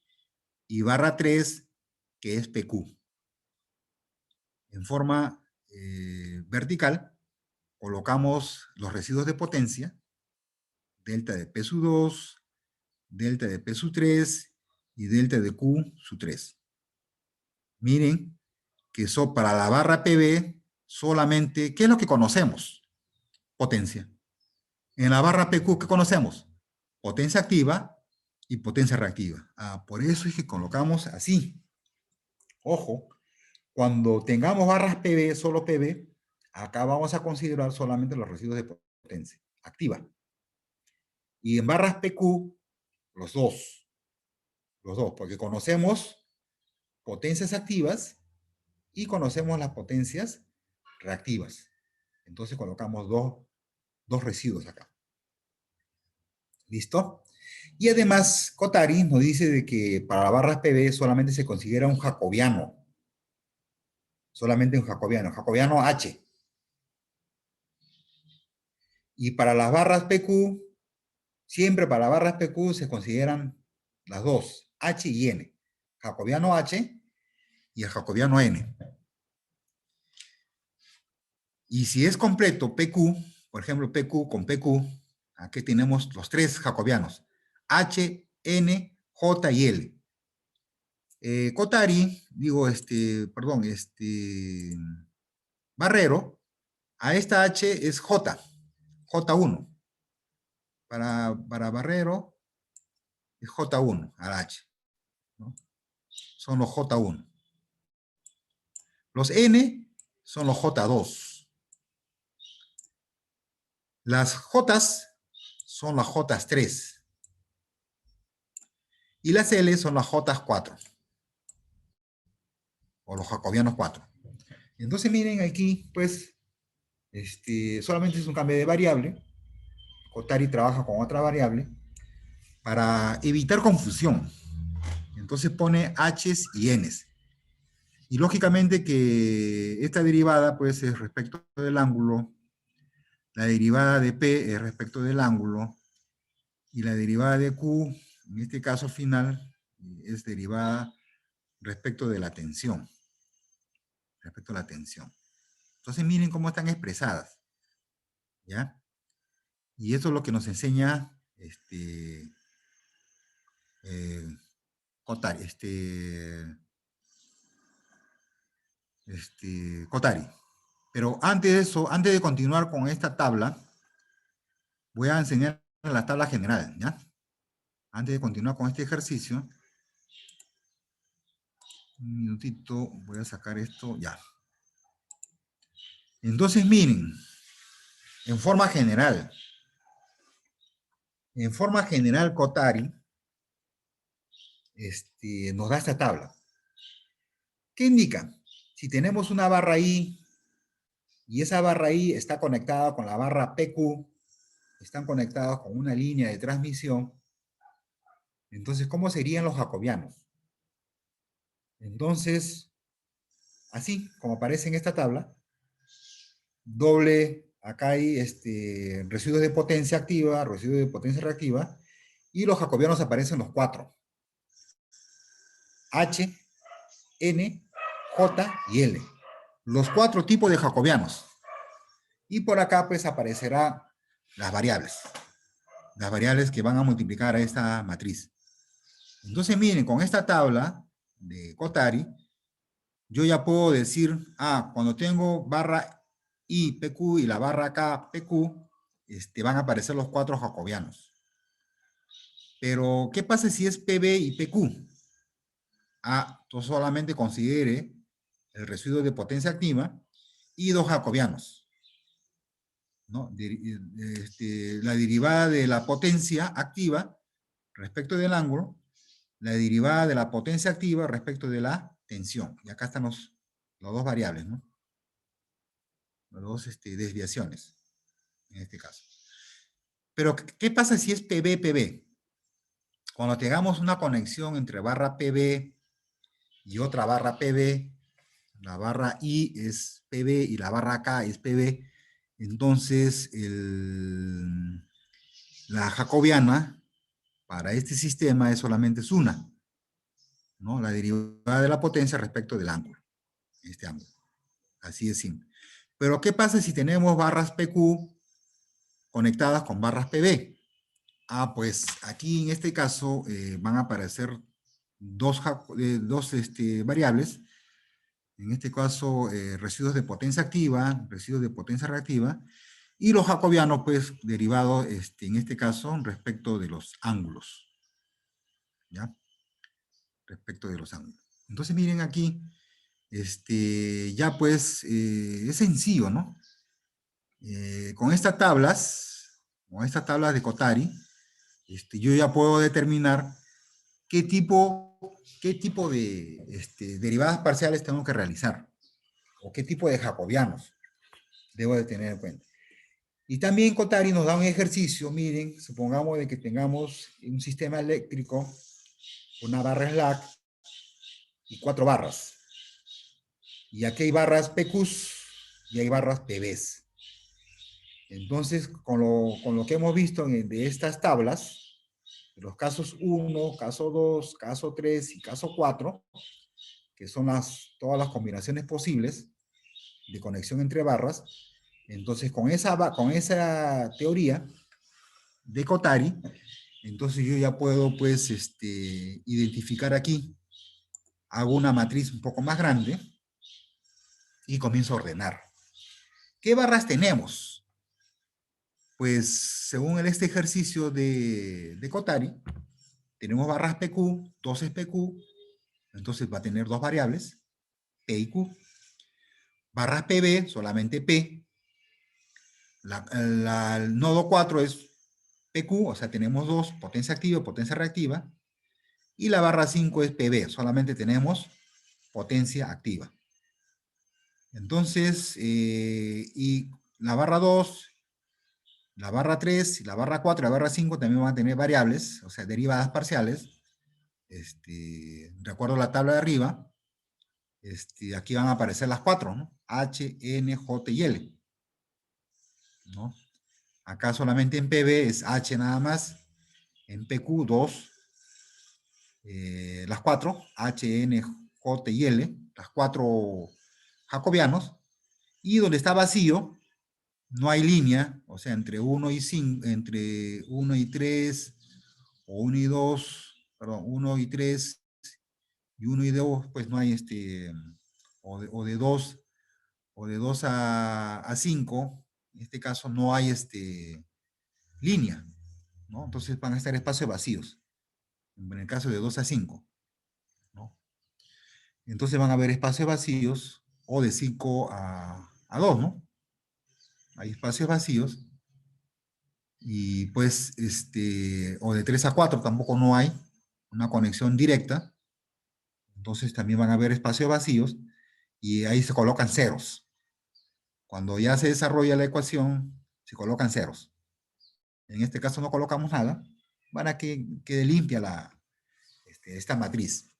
A: y barra 3, que es PQ. En forma vertical, colocamos los residuos de potencia, delta de P sub 2, delta de P sub 3 y delta de Q sub 3. Miren que para la barra PB solamente, ¿qué es lo que conocemos? Potencia. En la barra PQ, ¿qué conocemos? Potencia activa y potencia reactiva. Por eso es que colocamos así. Ojo, cuando tengamos barras PB, solo PB, acá vamos a considerar solamente los residuos de potencia activa. Y en barras PQ, los dos, porque conocemos potencias activas y conocemos las potencias reactivas. Entonces colocamos dos residuos acá. ¿Listo? Y además, Kotari nos dice de que para las barras PB solamente se considera un jacobiano. Solamente un jacobiano H. Y para las barras PQ, siempre para las barras PQ se consideran las dos, H y N. Jacobiano H y el jacobiano N. Y si es completo PQ, por ejemplo, PQ con PQ, aquí tenemos los 3 jacobianos, H, N, J y L. Kotari, Barrero, a esta H es J, J1. Para Barrero es J1 a la H, ¿no? Son los J1. Los N son los J2. Las J's son las J3. Y las L son las J4. O los jacobianos 4. Entonces miren aquí, pues, solamente es un cambio de variable. Cotari trabaja con otra variable para evitar confusión. Entonces pone h's y n's. Y lógicamente que esta derivada pues es respecto del ángulo, la derivada de p es respecto del ángulo, y la derivada de q, en este caso final, es derivada respecto de la tensión. Respecto a la tensión. Entonces miren cómo están expresadas. ¿Ya? Y eso es lo que nos enseña Cotari, Cotari. Pero antes de eso, antes de continuar con esta tabla, voy a enseñar la tabla general, ¿ya? Antes de continuar con este ejercicio, un minutito, voy a sacar esto, ya. Entonces, miren, en forma general, Cotari nos da esta tabla. ¿Qué indica? Si tenemos una barra I y esa barra I está conectada con la barra PQ, están conectados con una línea de transmisión, entonces, ¿cómo serían los jacobianos? Entonces, así como aparece en esta tabla, doble, acá hay residuos de potencia activa, residuos de potencia reactiva, y los jacobianos aparecen los cuatro. H, N, J y L. Los cuatro tipos de jacobianos. Y por acá pues aparecerán las variables que van a multiplicar a esta matriz. Entonces miren, con esta tabla de Cotari, yo ya puedo decir, cuando tengo barra I, PQ y la barra K, PQ, van a aparecer los cuatro jacobianos. Pero, ¿qué pasa si es PB y PQ? Entonces solamente considere el residuo de potencia activa y dos jacobianos, ¿no? La derivada de la potencia activa respecto del ángulo, la derivada de la potencia activa respecto de la tensión. Y acá están los dos variables, ¿no? Las dos desviaciones, en este caso. Pero, ¿qué pasa si es PB-PB? Cuando tengamos una conexión entre barra PB y otra barra PB, la barra I es PB y la barra K es PB, entonces la jacobiana para este sistema solamente es una, ¿no? La derivada de la potencia respecto del ángulo, este ángulo. Así de simple. Pero, ¿qué pasa si tenemos barras PQ conectadas con barras PB? Pues aquí en este caso van a aparecer dos variables. En este caso, residuos de potencia activa, residuos de potencia reactiva, y los jacobianos, pues, derivados, en este caso, respecto de los ángulos. ¿Ya? Respecto de los ángulos. Entonces, miren aquí, ya pues, es sencillo, ¿no? Con estas tablas de Cotari, yo ya puedo determinar qué tipo de derivadas parciales tengo que realizar, o qué tipo de jacobianos debo de tener en cuenta. Y también Cotari nos da un ejercicio, miren, supongamos de que tengamos un sistema eléctrico, una barra slack y 4 barras. Y aquí hay barras PQs y hay barras PBs. Entonces, con lo que hemos visto de estas tablas, de los casos 1, caso 2, caso 3 y caso 4, que son todas las combinaciones posibles de conexión entre barras, entonces con esa teoría de Cotari, entonces yo ya puedo pues identificar aquí, hago una matriz un poco más grande y comienzo a ordenar. ¿Qué barras tenemos? Pues según este ejercicio de Cotari, tenemos barras PQ, 2 es PQ, entonces va a tener dos variables, P y Q. Barras PB, solamente P. El nodo 4 es PQ, o sea, tenemos dos, potencia activa y potencia reactiva. Y la barra 5 es PB, solamente tenemos potencia activa. Entonces, y la barra 2, la barra 3, la barra 4 y la barra 5 también van a tener variables, o sea, derivadas parciales. De acuerdo a la tabla de arriba, aquí van a aparecer las 4, ¿no? H, N, J y L, ¿no? Acá solamente en PB es H nada más, en PQ 2, las 4, H, N, J y L, las 4 jacobianos, y donde está vacío, no hay línea, o sea, entre 1 y 5, entre 1 y 3, o 1 y 2, perdón, 1 y 3, y 1 y 2, pues no hay o de 2, o de 2 a 5, en este caso no hay línea, ¿no? Entonces van a estar espacios vacíos, en el caso de 2 a 5, ¿no? Entonces van a haber espacios vacíos, o de 5 a 2, ¿no? Hay espacios vacíos, y pues, o de 3 a 4 tampoco no hay una conexión directa, entonces también van a haber espacios vacíos, y ahí se colocan ceros. Cuando ya se desarrolla la ecuación, se colocan ceros. En este caso no colocamos nada, para que quede limpia esta matriz.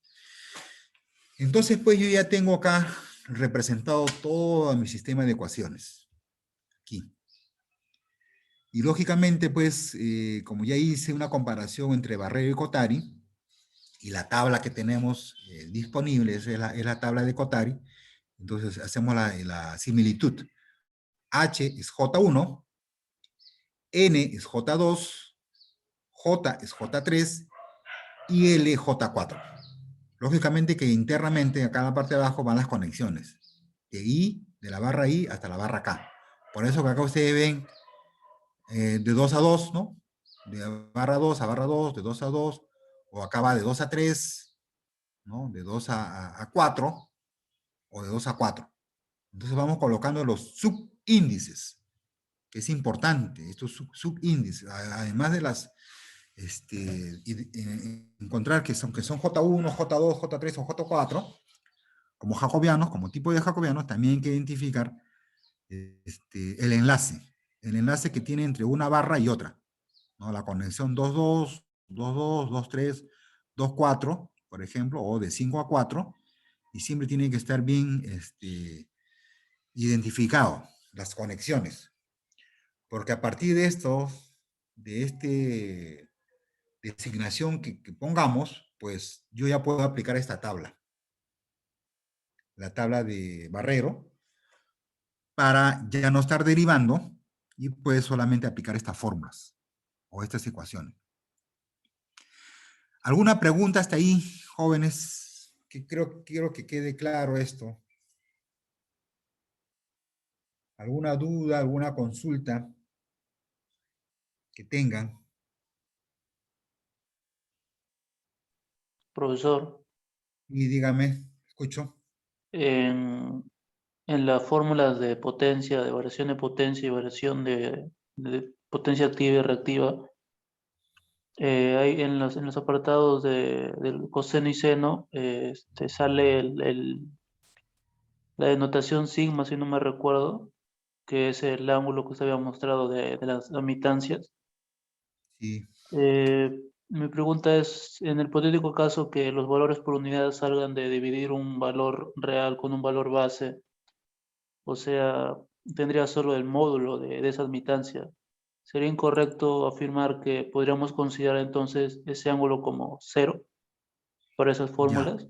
A: Entonces, pues yo ya tengo acá representado todo mi sistema de ecuaciones. Aquí. Y lógicamente, pues, como ya hice una comparación entre Barrero y Cotari, y la tabla que tenemos disponible es la tabla de Cotari, entonces hacemos la similitud. H es J1, N es J2, J es J3 y L J4. Lógicamente que internamente acá en la parte de abajo van las conexiones. De la barra I hasta la barra K. Por eso que acá ustedes ven de 2 a 2, ¿no? De barra 2 a barra 2, de 2 a 2, o acá va de 2 a 3, ¿no? De 2 a 4, o de 2 a 4. Entonces vamos colocando los subíndices, que es importante, estos subíndices, además de las, encontrar que son J1, J2, J3 o J4, como jacobianos, como tipo de jacobianos, también hay que identificar el enlace que tiene entre una barra y otra, ¿no? La conexión 2,2, 2,2, 2,3, 2,4, por ejemplo, o de 5 a 4, y siempre tiene que estar bien identificado las conexiones, porque a partir de esto, de designación que pongamos, pues yo ya puedo aplicar esta tabla, la tabla de Barrero, para ya no estar derivando y pues solamente aplicar estas fórmulas o estas ecuaciones. ¿Alguna pregunta hasta ahí, jóvenes? Que quiero que quede claro esto. ¿Alguna duda, alguna consulta que tengan?
B: Profesor,
A: Y dígame, escucho.
B: en, en las fórmulas de potencia, de variación de potencia y variación de potencia activa y reactiva, hay en los apartados del coseno y seno, sale la denotación sigma, si no me recuerdo, que es el ángulo que usted había mostrado de las admitancias.
A: Sí,
B: Mi pregunta es, en el hipotético caso que los valores por unidad salgan de dividir un valor real con un valor base, o sea, tendría solo el módulo de esa admitancia. ¿Sería incorrecto afirmar que podríamos considerar entonces ese ángulo como cero para esas
A: ya,
B: fórmulas?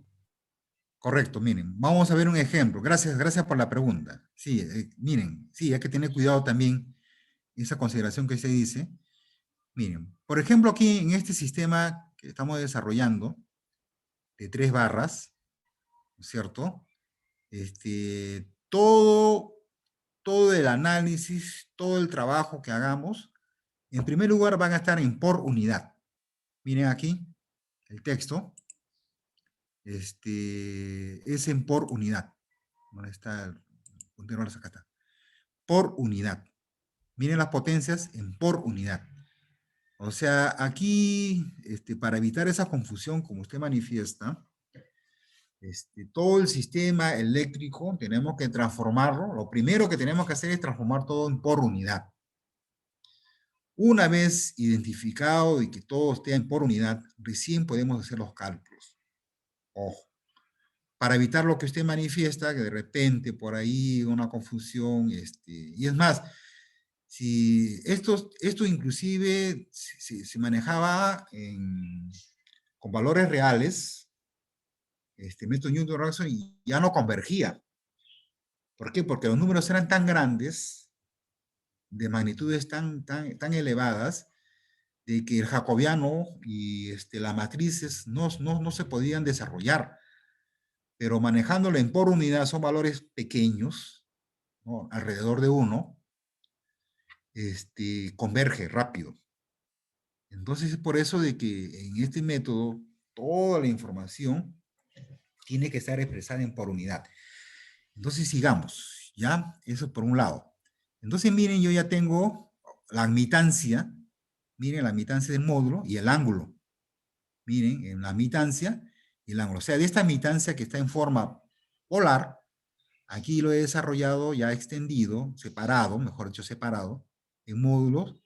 A: correcto, miren, vamos a ver un ejemplo. Gracias por la pregunta. Sí, miren, sí, hay que tener cuidado también esa consideración que se dice. Miren, por ejemplo, aquí en este sistema que estamos desarrollando, de 3 barras, ¿no es cierto? Todo el análisis, todo el trabajo que hagamos, en primer lugar van a estar en por unidad. Miren aquí, el texto, es en por unidad. ¿Dónde está el puntero? Acá está. Por unidad. Miren las potencias en por unidad. O sea, aquí, para evitar esa confusión, como usted manifiesta, todo el sistema eléctrico tenemos que transformarlo. Lo primero que tenemos que hacer es transformar todo en por unidad. Una vez identificado y que todo esté en por unidad, recién podemos hacer los cálculos. Ojo, para evitar lo que usted manifiesta, que de repente por ahí una confusión, y es más, si esto inclusive se manejaba con valores reales, método Newton-Raphson, y ya no convergía. ¿Por qué? Porque los números eran tan grandes, de magnitudes tan elevadas, de que el jacobiano y las matrices no se podían desarrollar. Pero manejándolo en por unidad son valores pequeños, ¿no? Alrededor de 1, converge rápido. Entonces es por eso de que en este método toda la información tiene que estar expresada en por unidad. Entonces sigamos, ¿ya? Eso por un lado. Entonces miren, yo ya tengo la admitancia, miren la admitancia del módulo y el ángulo. Miren, en la admitancia y el ángulo. O sea, de esta admitancia que está en forma polar, aquí lo he desarrollado ya extendido, separado, mejor dicho, separado, en módulos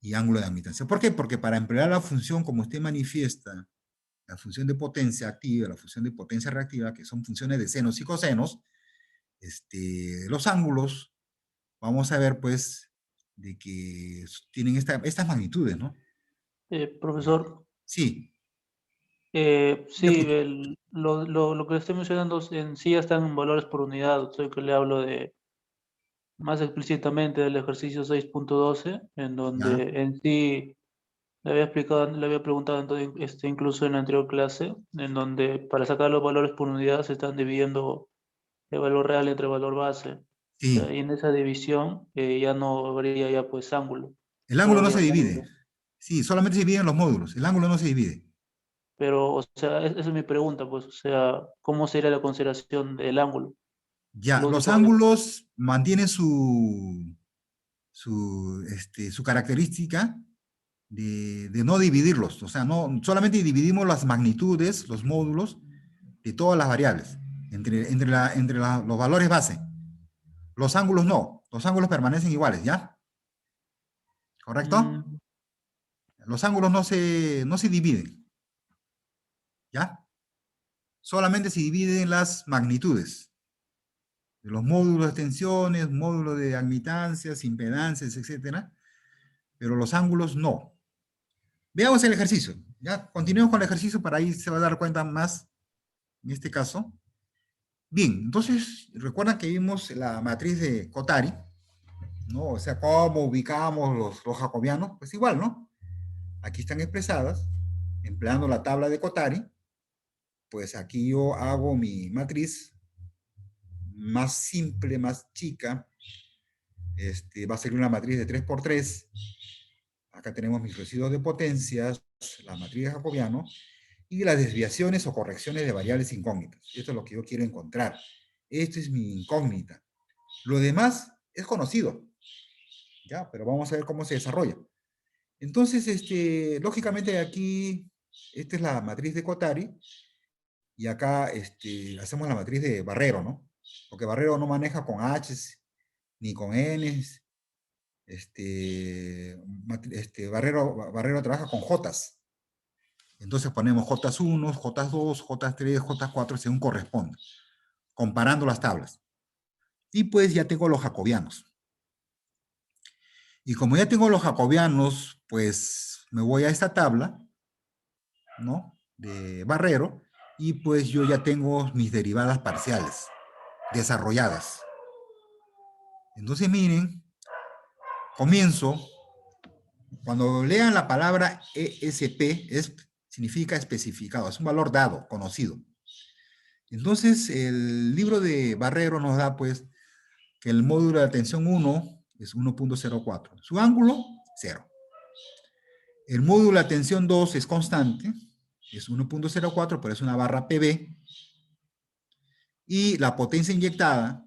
A: y ángulo de admitancia. ¿Por qué? Porque para emplear la función como usted manifiesta, la función de potencia activa, la función de potencia reactiva, que son funciones de senos y cosenos, los ángulos, vamos a ver pues de que tienen estas magnitudes, ¿no?
B: Profesor,
A: Sí, yo
B: sí,
A: escucho.
B: lo que estoy mencionando en sí ya están en valores por unidad. Estoy que le hablo de más explícitamente del ejercicio 6.12, en
A: ¿Ya?
B: donde en sí le había explicado, le había preguntado entonces, incluso en la anterior clase, en donde para sacar los valores por unidad se están dividiendo el valor real entre valor base. O sea, y
A: Sí,
B: en esa división ya no habría ya pues ángulo,
A: el
B: solo
A: ángulo no
B: habría
A: se divide.
B: módulo.
A: Sí, solamente se dividen los módulos, el ángulo no se divide.
B: Pero, o sea, esa es mi pregunta, pues, o sea, ¿cómo sería la consideración del ángulo?
A: Ya,
B: Lo
A: los
B: único es,
A: ángulos mantienen su característica de no dividirlos. O sea, no, solamente dividimos las magnitudes, los módulos de todas las variables, los valores base. Los ángulos no, los ángulos permanecen iguales, ¿ya? ¿Correcto?
B: mm,
A: Los ángulos no se dividen, ¿ya? Solamente se dividen las magnitudes de los módulos de tensiones, módulos de admitancias, impedancias, etcétera, pero los ángulos no. Veamos el ejercicio, ¿ya? Continuemos con el ejercicio para ahí se va a dar cuenta más en este caso. Bien, entonces, recuerdan que vimos la matriz de Cotari, ¿no? O sea, cómo ubicamos los jacobianos, pues igual, ¿no? Aquí están expresadas, empleando la tabla de Cotari, pues aquí yo hago mi matriz más simple, más chica, va a ser una matriz de 3 por 3. Acá tenemos mis residuos de potencias, la matriz de jacobiano, y las desviaciones o correcciones de variables incógnitas. Esto es lo que yo quiero encontrar. Esto es mi incógnita. Lo demás es conocido, ¿ya? Pero vamos a ver cómo se desarrolla. Entonces, lógicamente aquí, esta es la matriz de Cotari, y acá hacemos la matriz de Barrero, ¿no? Porque Barrero no maneja con H's ni con N's. Barrero trabaja con J's. Entonces ponemos J1, J2, J3, J4 según corresponda, comparando las tablas. Y pues ya tengo los jacobianos. Y como ya tengo los jacobianos, pues me voy a esta tabla, ¿no? De Barrero, y pues yo ya tengo mis derivadas parciales desarrolladas. Entonces miren, comienzo, cuando lean la palabra ESP, significa especificado, es un valor dado, conocido. Entonces el libro de Barrero nos da pues que el módulo de tensión 1 es 1.04, su ángulo 0. El módulo de tensión 2 es constante, es 1.04, pero es una barra PB. Y la potencia inyectada,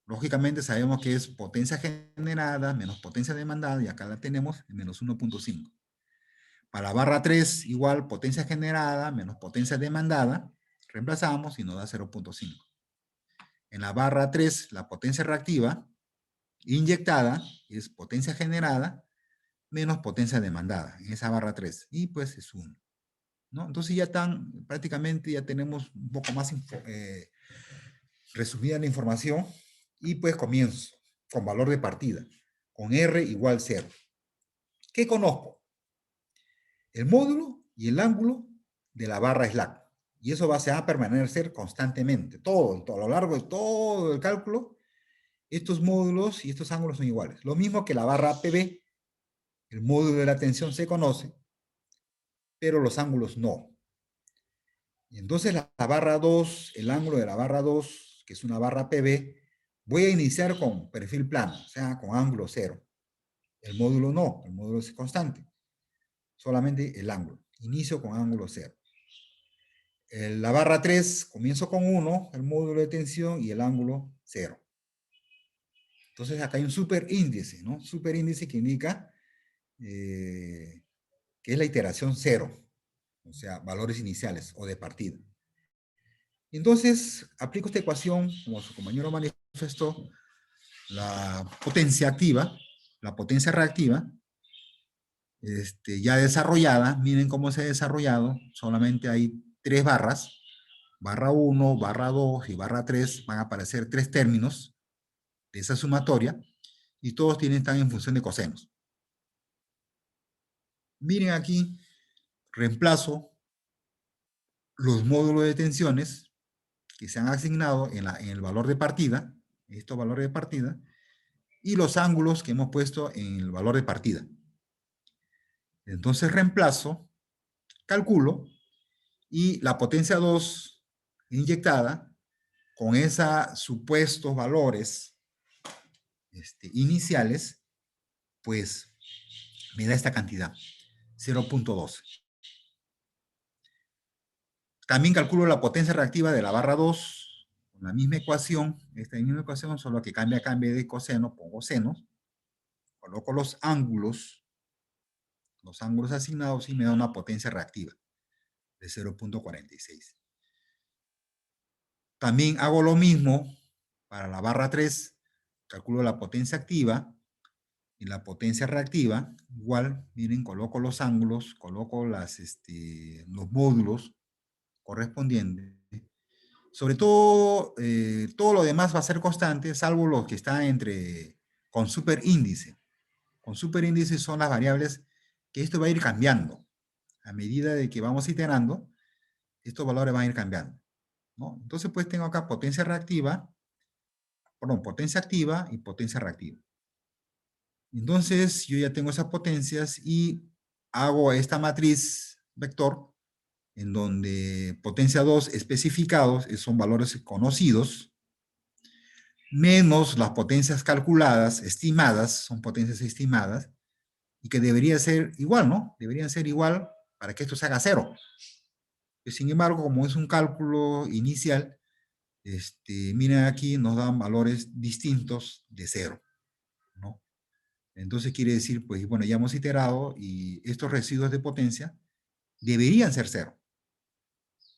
A: lógicamente sabemos que es potencia generada menos potencia demandada, y acá la tenemos en menos 1.5. Para la barra 3, igual potencia generada menos potencia demandada, Reemplazamos y nos da 0.5. En la barra 3, la potencia reactiva inyectada es potencia generada menos potencia demandada en esa barra 3. Y pues es 1. ¿No? Entonces ya prácticamente ya tenemos un poco más resumida la información. Y pues comienzo con valor de partida, con R igual 0. ¿Qué conozco? El módulo y el ángulo de la barra slack. Y eso se va a permanecer constantemente. A lo largo de todo el cálculo, estos módulos y estos ángulos son iguales. Lo mismo que la barra PB, el módulo de la tensión se conoce, pero los ángulos no. Y entonces la barra 2, el ángulo de la barra 2, que es una barra PB, voy a iniciar con perfil plano, o sea, con ángulo 0. El módulo no, el módulo es constante. Solamente el ángulo. Inicio con ángulo 0. La barra 3, comienzo con 1, el módulo de tensión y el ángulo 0. Entonces acá hay un superíndice, ¿no? Superíndice que indica que es la iteración 0, o sea, valores iniciales o de partida. Entonces, aplico esta ecuación, como su compañero manifestó, la potencia activa, la potencia reactiva, ya desarrollada. Miren cómo se ha desarrollado. Solamente hay 3 barras. Barra 1, barra 2 y barra 3. Van a aparecer 3 términos de esa sumatoria. Y todos están en función de cosenos. Miren aquí, reemplazo los módulos de tensiones que se han asignado en el valor de partida, estos valores de partida, y los ángulos que hemos puesto en el valor de partida. Entonces reemplazo, calculo, y la potencia 2 inyectada con esos supuestos valores iniciales, pues me da esta cantidad, 0.12. También calculo la potencia reactiva de la barra 2, con la misma ecuación, esta misma ecuación, solo que cambia de coseno, pongo seno, coloco los ángulos asignados y me da una potencia reactiva de 0.46. También hago lo mismo para la barra 3, calculo la potencia activa y la potencia reactiva. Igual, miren, coloco los ángulos, coloco los módulos correspondientes. Sobre todo, todo lo demás va a ser constante, salvo los que están con superíndice. Con superíndice son las variables que esto va a ir cambiando. A medida de que vamos iterando, estos valores van a ir cambiando, ¿no? Entonces, pues tengo acá potencia activa y potencia reactiva. Entonces, yo ya tengo esas potencias y hago esta matriz vector en donde potencia 2 especificados son valores conocidos, menos las potencias calculadas, estimadas, son potencias estimadas, y que debería ser igual, ¿no? Deberían ser igual para que esto se haga 0. Sin embargo, como es un cálculo inicial, miren aquí nos dan valores distintos de 0, ¿no? Entonces quiere decir, pues bueno, ya hemos iterado y estos residuos de potencia deberían ser 0.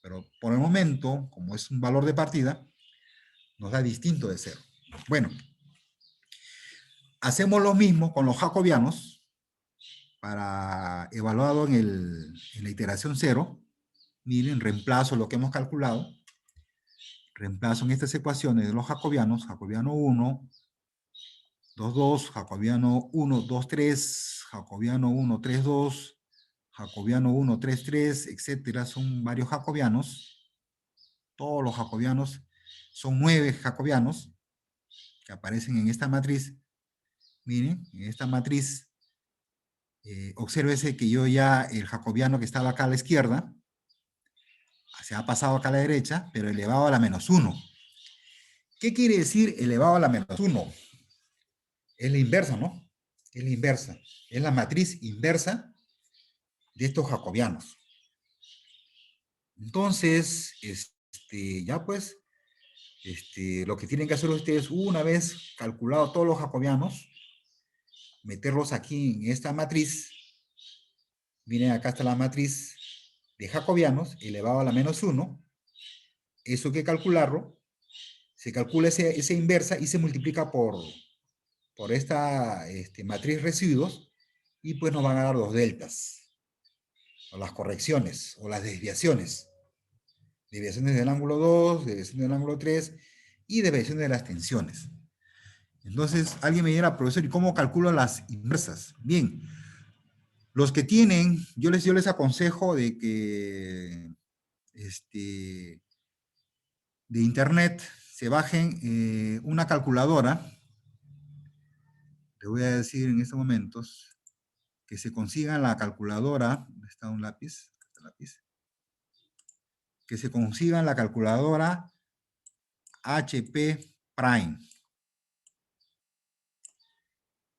A: Pero por el momento, como es un valor de partida, nos da distinto de 0. Bueno, hacemos lo mismo con los jacobianos para evaluado en la iteración 0. Miren, reemplazo lo que hemos calculado. Reemplazo en estas ecuaciones de los jacobianos, jacobiano 1, 2, 2, jacobiano 1, 2, 3, jacobiano 1, 3, 2, jacobiano 1, 3, 3, etcétera. Son varios jacobianos. Todos los jacobianos son 9 jacobianos que aparecen en esta matriz. Miren, en esta matriz, obsérvese que yo ya, el jacobiano que estaba acá a la izquierda, se ha pasado acá a la derecha, pero elevado a la menos 1. ¿Qué quiere decir elevado a la menos 1? Es la inversa, ¿no? Es la inversa. Es la matriz inversa de estos jacobianos. Entonces, ya pues, lo que tienen que hacer ustedes, una vez calculado todos los jacobianos, meterlos aquí en esta matriz. Miren, acá está la matriz de jacobianos elevado a la menos 1. eso hay que calcularlo, se calcula esa inversa y se multiplica por esta matriz residuos y pues nos van a dar los deltas, o las correcciones, o las desviaciones. Desviaciones del ángulo 2, desviaciones del ángulo 3 y desviaciones de las tensiones. Entonces, alguien me dirá, profesor, ¿y cómo calculo las inversas? Bien, los que tienen, yo les aconsejo de que de internet se bajen una calculadora, le voy a decir en estos momentos, que se consigan la calculadora, ¿dónde está un lápiz? Que se consigan la calculadora HP Prime.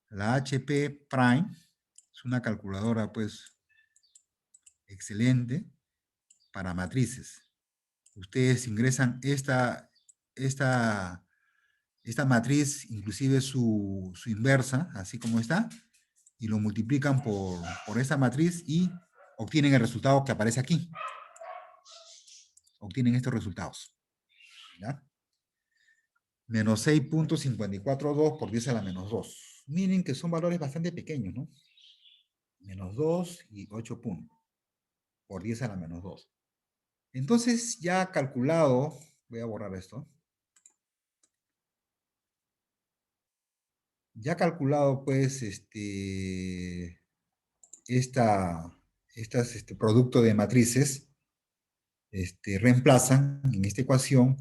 A: La HP Prime es una calculadora, pues, excelente para matrices. Ustedes ingresan esta matriz, inclusive su inversa, así como está, y lo multiplican por esta matriz y obtienen el resultado que aparece aquí. Obtienen estos resultados. ¿Ya? Menos 6.542 por 10 a la menos 2. Miren que son valores bastante pequeños, ¿no? Menos 2 y 8 puntos por 10 a la menos 2. Entonces, ya calculado, voy a borrar esto. Ya calculado, pues, estas producto de matrices, reemplazan en esta ecuación,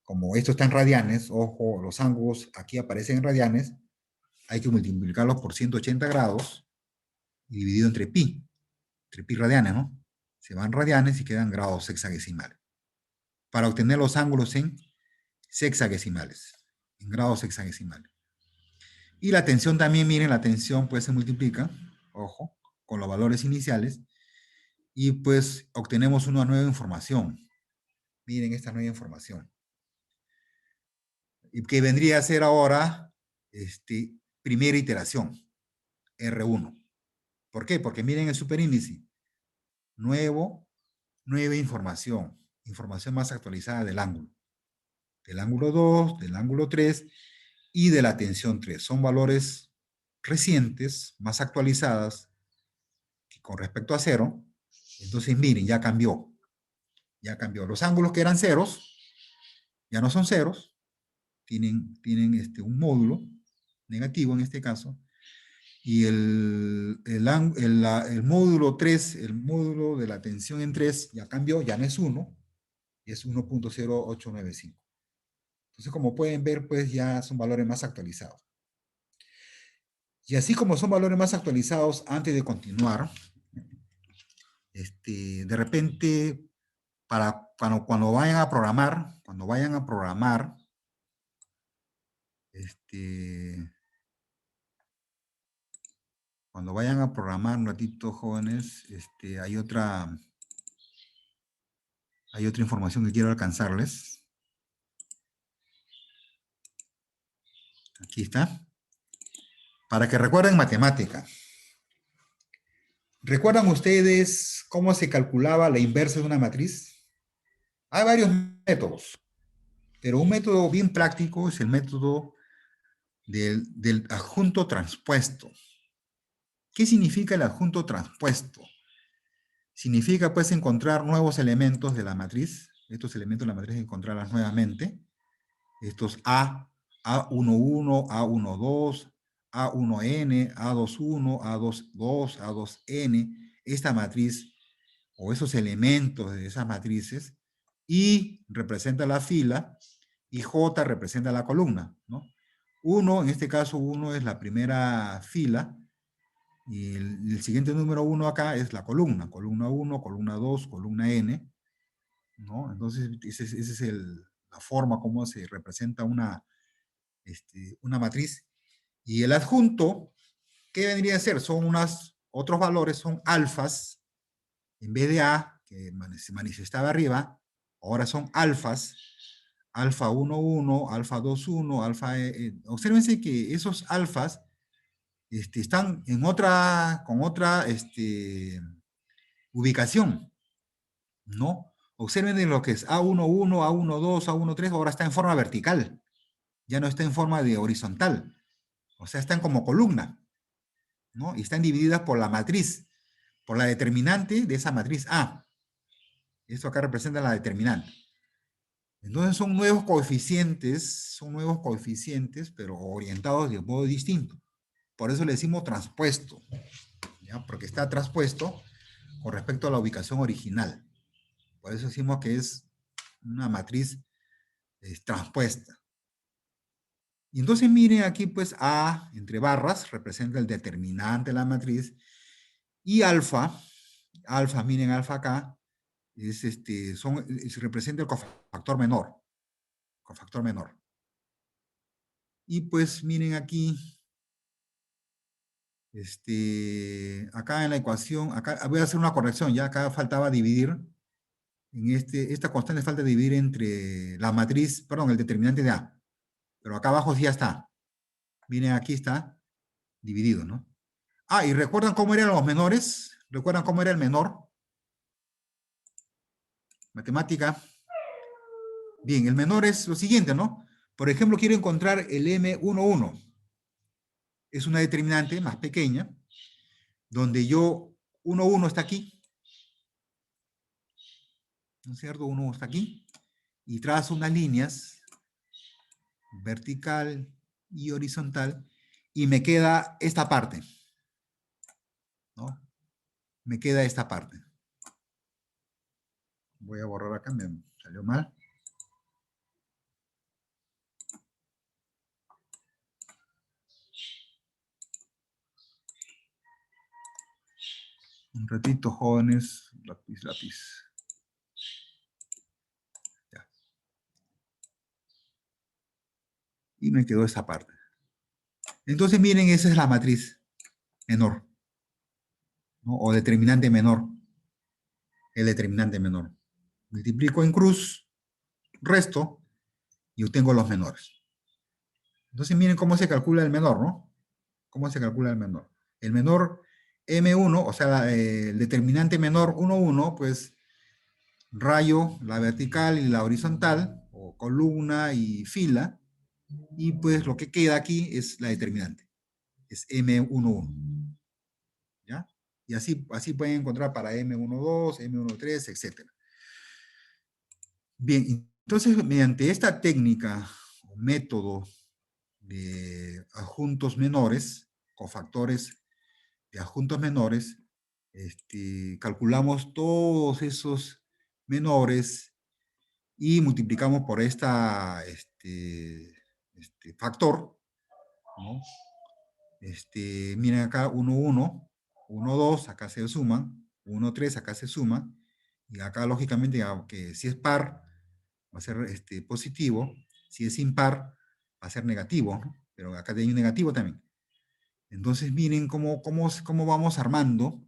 A: como esto está en radianes, ojo, los ángulos aquí aparecen en radianes, hay que multiplicarlos por 180 grados y dividido entre pi radianes, ¿no? Se van radianes y quedan grados sexagesimales. Para obtener los ángulos en sexagesimales, en grados sexagesimales. Y la tensión también, miren, la tensión pues se multiplica, ojo, con los valores iniciales, y pues obtenemos una nueva información. Miren esta nueva información. Y que vendría a ser ahora, primera iteración, R1. ¿Por qué? Porque miren el superíndice. Nueva información. Información más actualizada del ángulo. Del ángulo 2, del ángulo 3 y de la tensión 3. Son valores recientes, más actualizadas que con respecto a 0. Entonces, miren, ya cambió. Ya cambió. Los ángulos que eran ceros, ya no son ceros. Tienen un módulo negativo en este caso. Y el módulo 3, el módulo de la tensión en 3, ya cambió, ya no es 1, es 1.0895. Entonces, como pueden ver, pues ya son valores más actualizados. Y así como son valores más actualizados, antes de continuar, de repente, cuando vayan a programar, un ratito, jóvenes, hay otra información que quiero alcanzarles. Aquí está. Para que recuerden matemática. ¿Recuerdan ustedes cómo se calculaba la inversa de una matriz? Hay varios métodos, pero un método bien práctico es el método del adjunto transpuesto. ¿Qué significa el adjunto transpuesto? Significa, pues, encontrar nuevos elementos de la matriz. Estos elementos de la matriz, encontrarlas nuevamente. Estos A11, A12, A1n, A21, A22, A2n, esta matriz o esos elementos de esas matrices, I representa la fila y J representa la columna, ¿no? 1, en este caso 1 es la primera fila y el siguiente número 1 acá es la columna 1, columna 2, columna n, ¿no? Entonces esa es la forma como se representa una matriz. Y el adjunto, ¿qué vendría a ser? Son otros valores, son alfas, en vez de A, que se manifestaba arriba, ahora son alfas, alfa 1, alfa 2, alfa... obsérvense que esos alfas están con otra ubicación, ¿no? Observen de lo que es A11, A12, A13, ahora está en forma vertical. Ya no está en forma de horizontal. O sea, están como columna, ¿no? Y están divididas por la matriz, por la determinante de esa matriz A. Esto acá representa la determinante. Entonces son nuevos coeficientes, pero orientados de un modo distinto. Por eso le decimos transpuesto, ¿ya? Porque está transpuesto con respecto a la ubicación original. Por eso decimos que es una matriz transpuesta. Y entonces miren aquí, pues A, entre barras, representa el determinante de la matriz, y alfa, miren alfa acá, representa el cofactor menor. Y pues miren aquí, acá en la ecuación, acá voy a hacer una corrección, ya acá faltaba dividir, esta constante falta dividir entre la matriz, perdón, el determinante de A, pero acá abajo sí ya está. Miren, aquí está dividido, ¿no? Ah, ¿y recuerdan cómo eran los menores? ¿Recuerdan cómo era el menor? Matemática. Bien, el menor es lo siguiente, ¿no? Por ejemplo, quiero encontrar el M11. Es una determinante más pequeña, donde 11 está aquí, ¿no es cierto? 1 está aquí, y trazo unas líneas, vertical y horizontal, y me queda esta parte, ¿no? Me queda esta parte. Voy a borrar acá, me salió mal. Un ratito, jóvenes, lápiz. Ya. Y me quedó esta parte. Entonces, miren, esa es la matriz menor, ¿no? O determinante menor. El determinante menor. Multiplico en cruz, resto, y obtengo los menores. Entonces, miren cómo se calcula el menor, ¿no? ¿Cómo se calcula el menor? El menor M1, o sea, el determinante menor 1, 1, pues rayo la vertical y la horizontal, o columna y fila, y pues lo que queda aquí es la determinante, es M11, ¿ya? Y así pueden encontrar para M12, M13, etc. Bien, entonces mediante esta técnica o método de adjuntos menores, cofactores de adjuntos menores, calculamos todos esos menores y multiplicamos por factor, ¿no? Miren acá, 1, 1, 1, 2, acá se suman, 1, 3, acá se suma, y acá lógicamente, que si es par, va a ser positivo, si es impar, va a ser negativo, ¿no? Pero acá hay un negativo también. Entonces miren cómo vamos armando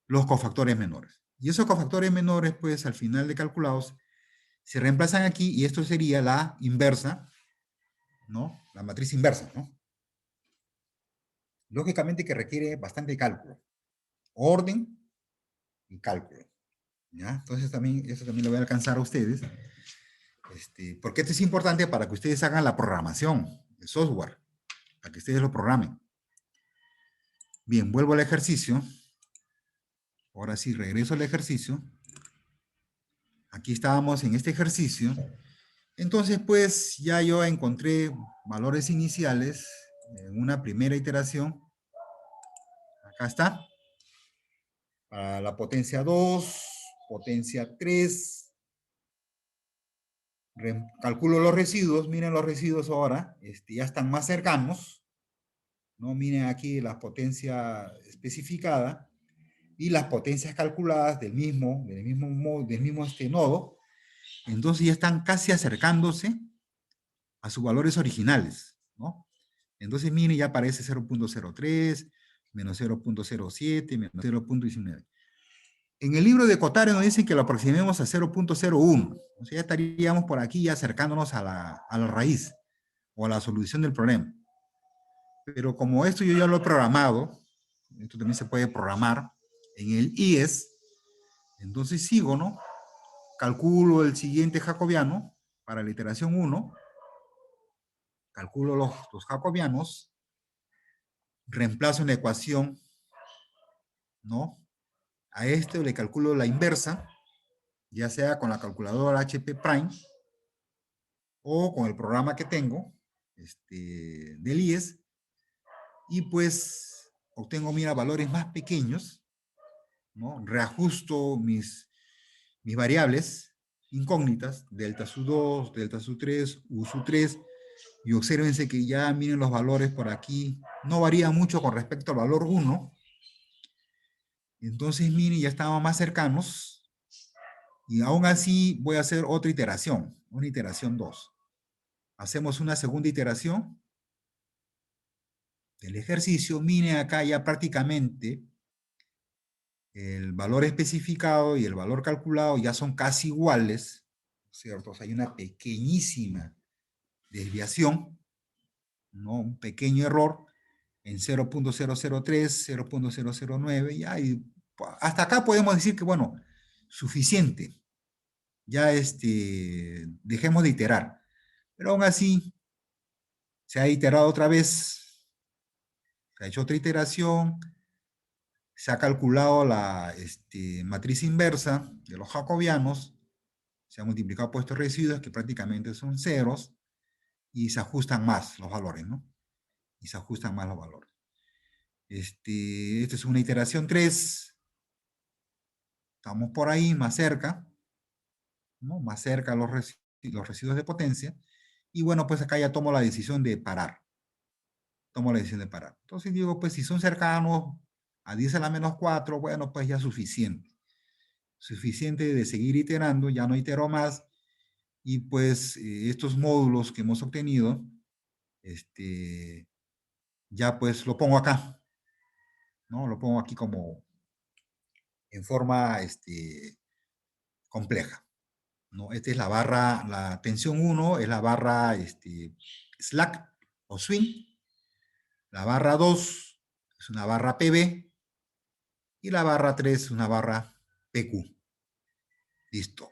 A: los cofactores menores. Y esos cofactores menores, pues al final de calculados, se reemplazan aquí, y esto sería la inversa, ¿no? La matriz inversa, ¿no? Lógicamente que requiere bastante cálculo, orden y cálculo, ¿ya? Entonces eso también lo voy a alcanzar a ustedes, porque esto es importante para que ustedes hagan la programación, el software, para que ustedes lo programen. Bien, vuelvo al ejercicio. Ahora sí, regreso al ejercicio. Aquí estábamos en este ejercicio. Entonces, pues, ya yo encontré valores iniciales en una primera iteración. Acá está. Para la potencia 2, potencia 3. Calculo los residuos. Miren los residuos ahora. Ya están más cercanos, ¿no? Miren aquí la potencia especificada y las potencias calculadas del mismo nodo. Entonces ya están casi acercándose a sus valores originales, ¿no? Entonces, miren, ya aparece 0.03, menos 0.07, menos 0.19. En el libro de Cotare nos dicen que lo aproximemos a 0.01. O sea, ya estaríamos por aquí ya acercándonos a la raíz o a la solución del problema. Pero como esto yo ya lo he programado, esto también se puede programar en el IES, entonces sigo, ¿no? calculo el siguiente jacobiano para la iteración 1, calculo los jacobianos, reemplazo en la ecuación, ¿no? A este le calculo la inversa, ya sea con la calculadora HP Prime o con el programa que tengo del IES, y pues obtengo, mira, valores más pequeños, ¿no? Reajusto mis variables incógnitas, delta sub 2, delta sub 3, u sub 3, y obsérvense que ya miren los valores por aquí, no varía mucho con respecto al valor 1, entonces miren, ya estamos más cercanos, y aún así voy a hacer otra iteración, una iteración 2. Hacemos una segunda iteración del ejercicio, miren acá ya prácticamente el valor especificado y el valor calculado ya son casi iguales, ¿cierto? O sea, hay una pequeñísima desviación, ¿no? Un pequeño error en 0.003, 0.009, ya, y hasta acá podemos decir que, bueno, suficiente. Ya dejemos de iterar. Pero aún así, se ha iterado otra vez, se ha hecho otra iteración, se ha calculado la matriz inversa de los jacobianos, se han multiplicado por estos residuos que prácticamente son ceros, y se ajustan más los valores, ¿no? Y se ajustan más los valores. Esta es una iteración 3. Estamos por ahí, más cerca, ¿no? Más cerca a los residuos de potencia. Y bueno, pues acá ya tomo la decisión de parar. Tomo la decisión de parar. Entonces digo, pues si son cercanos a 10 a la menos 4, bueno, pues ya suficiente. Suficiente de seguir iterando, ya no itero más. Y pues estos módulos que hemos obtenido, ya pues lo pongo acá, ¿no? Lo pongo aquí como en forma compleja, ¿no? Esta es la barra, la tensión 1 es la barra slack o swing, la barra 2 es una barra PB y la barra 3 es una barra PQ. Listo.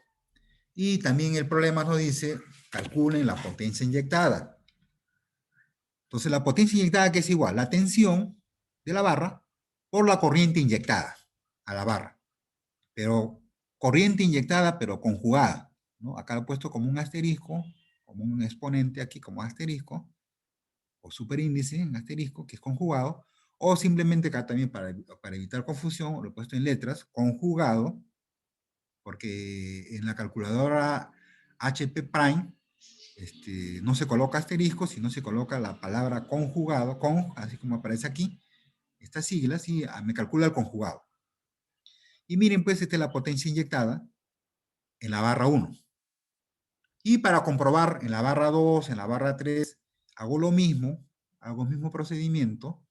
A: Y también el problema nos dice, calculen la potencia inyectada. Entonces la potencia inyectada, que es igual, la tensión de la barra por la corriente inyectada a la barra. Pero corriente inyectada, pero conjugada, ¿no? Acá lo he puesto como un asterisco, como un exponente aquí como asterisco, o superíndice en asterisco, que es conjugado, o simplemente acá también para evitar confusión, lo he puesto en letras, conjugado, porque en la calculadora HP Prime no se coloca asterisco, sino se coloca la palabra conjugado, así como aparece aquí, estas siglas, y me calcula el conjugado. Y miren, pues, esta es la potencia inyectada en la barra 1. Y para comprobar en la barra 2, en la barra 3, hago lo mismo, hago el mismo procedimiento,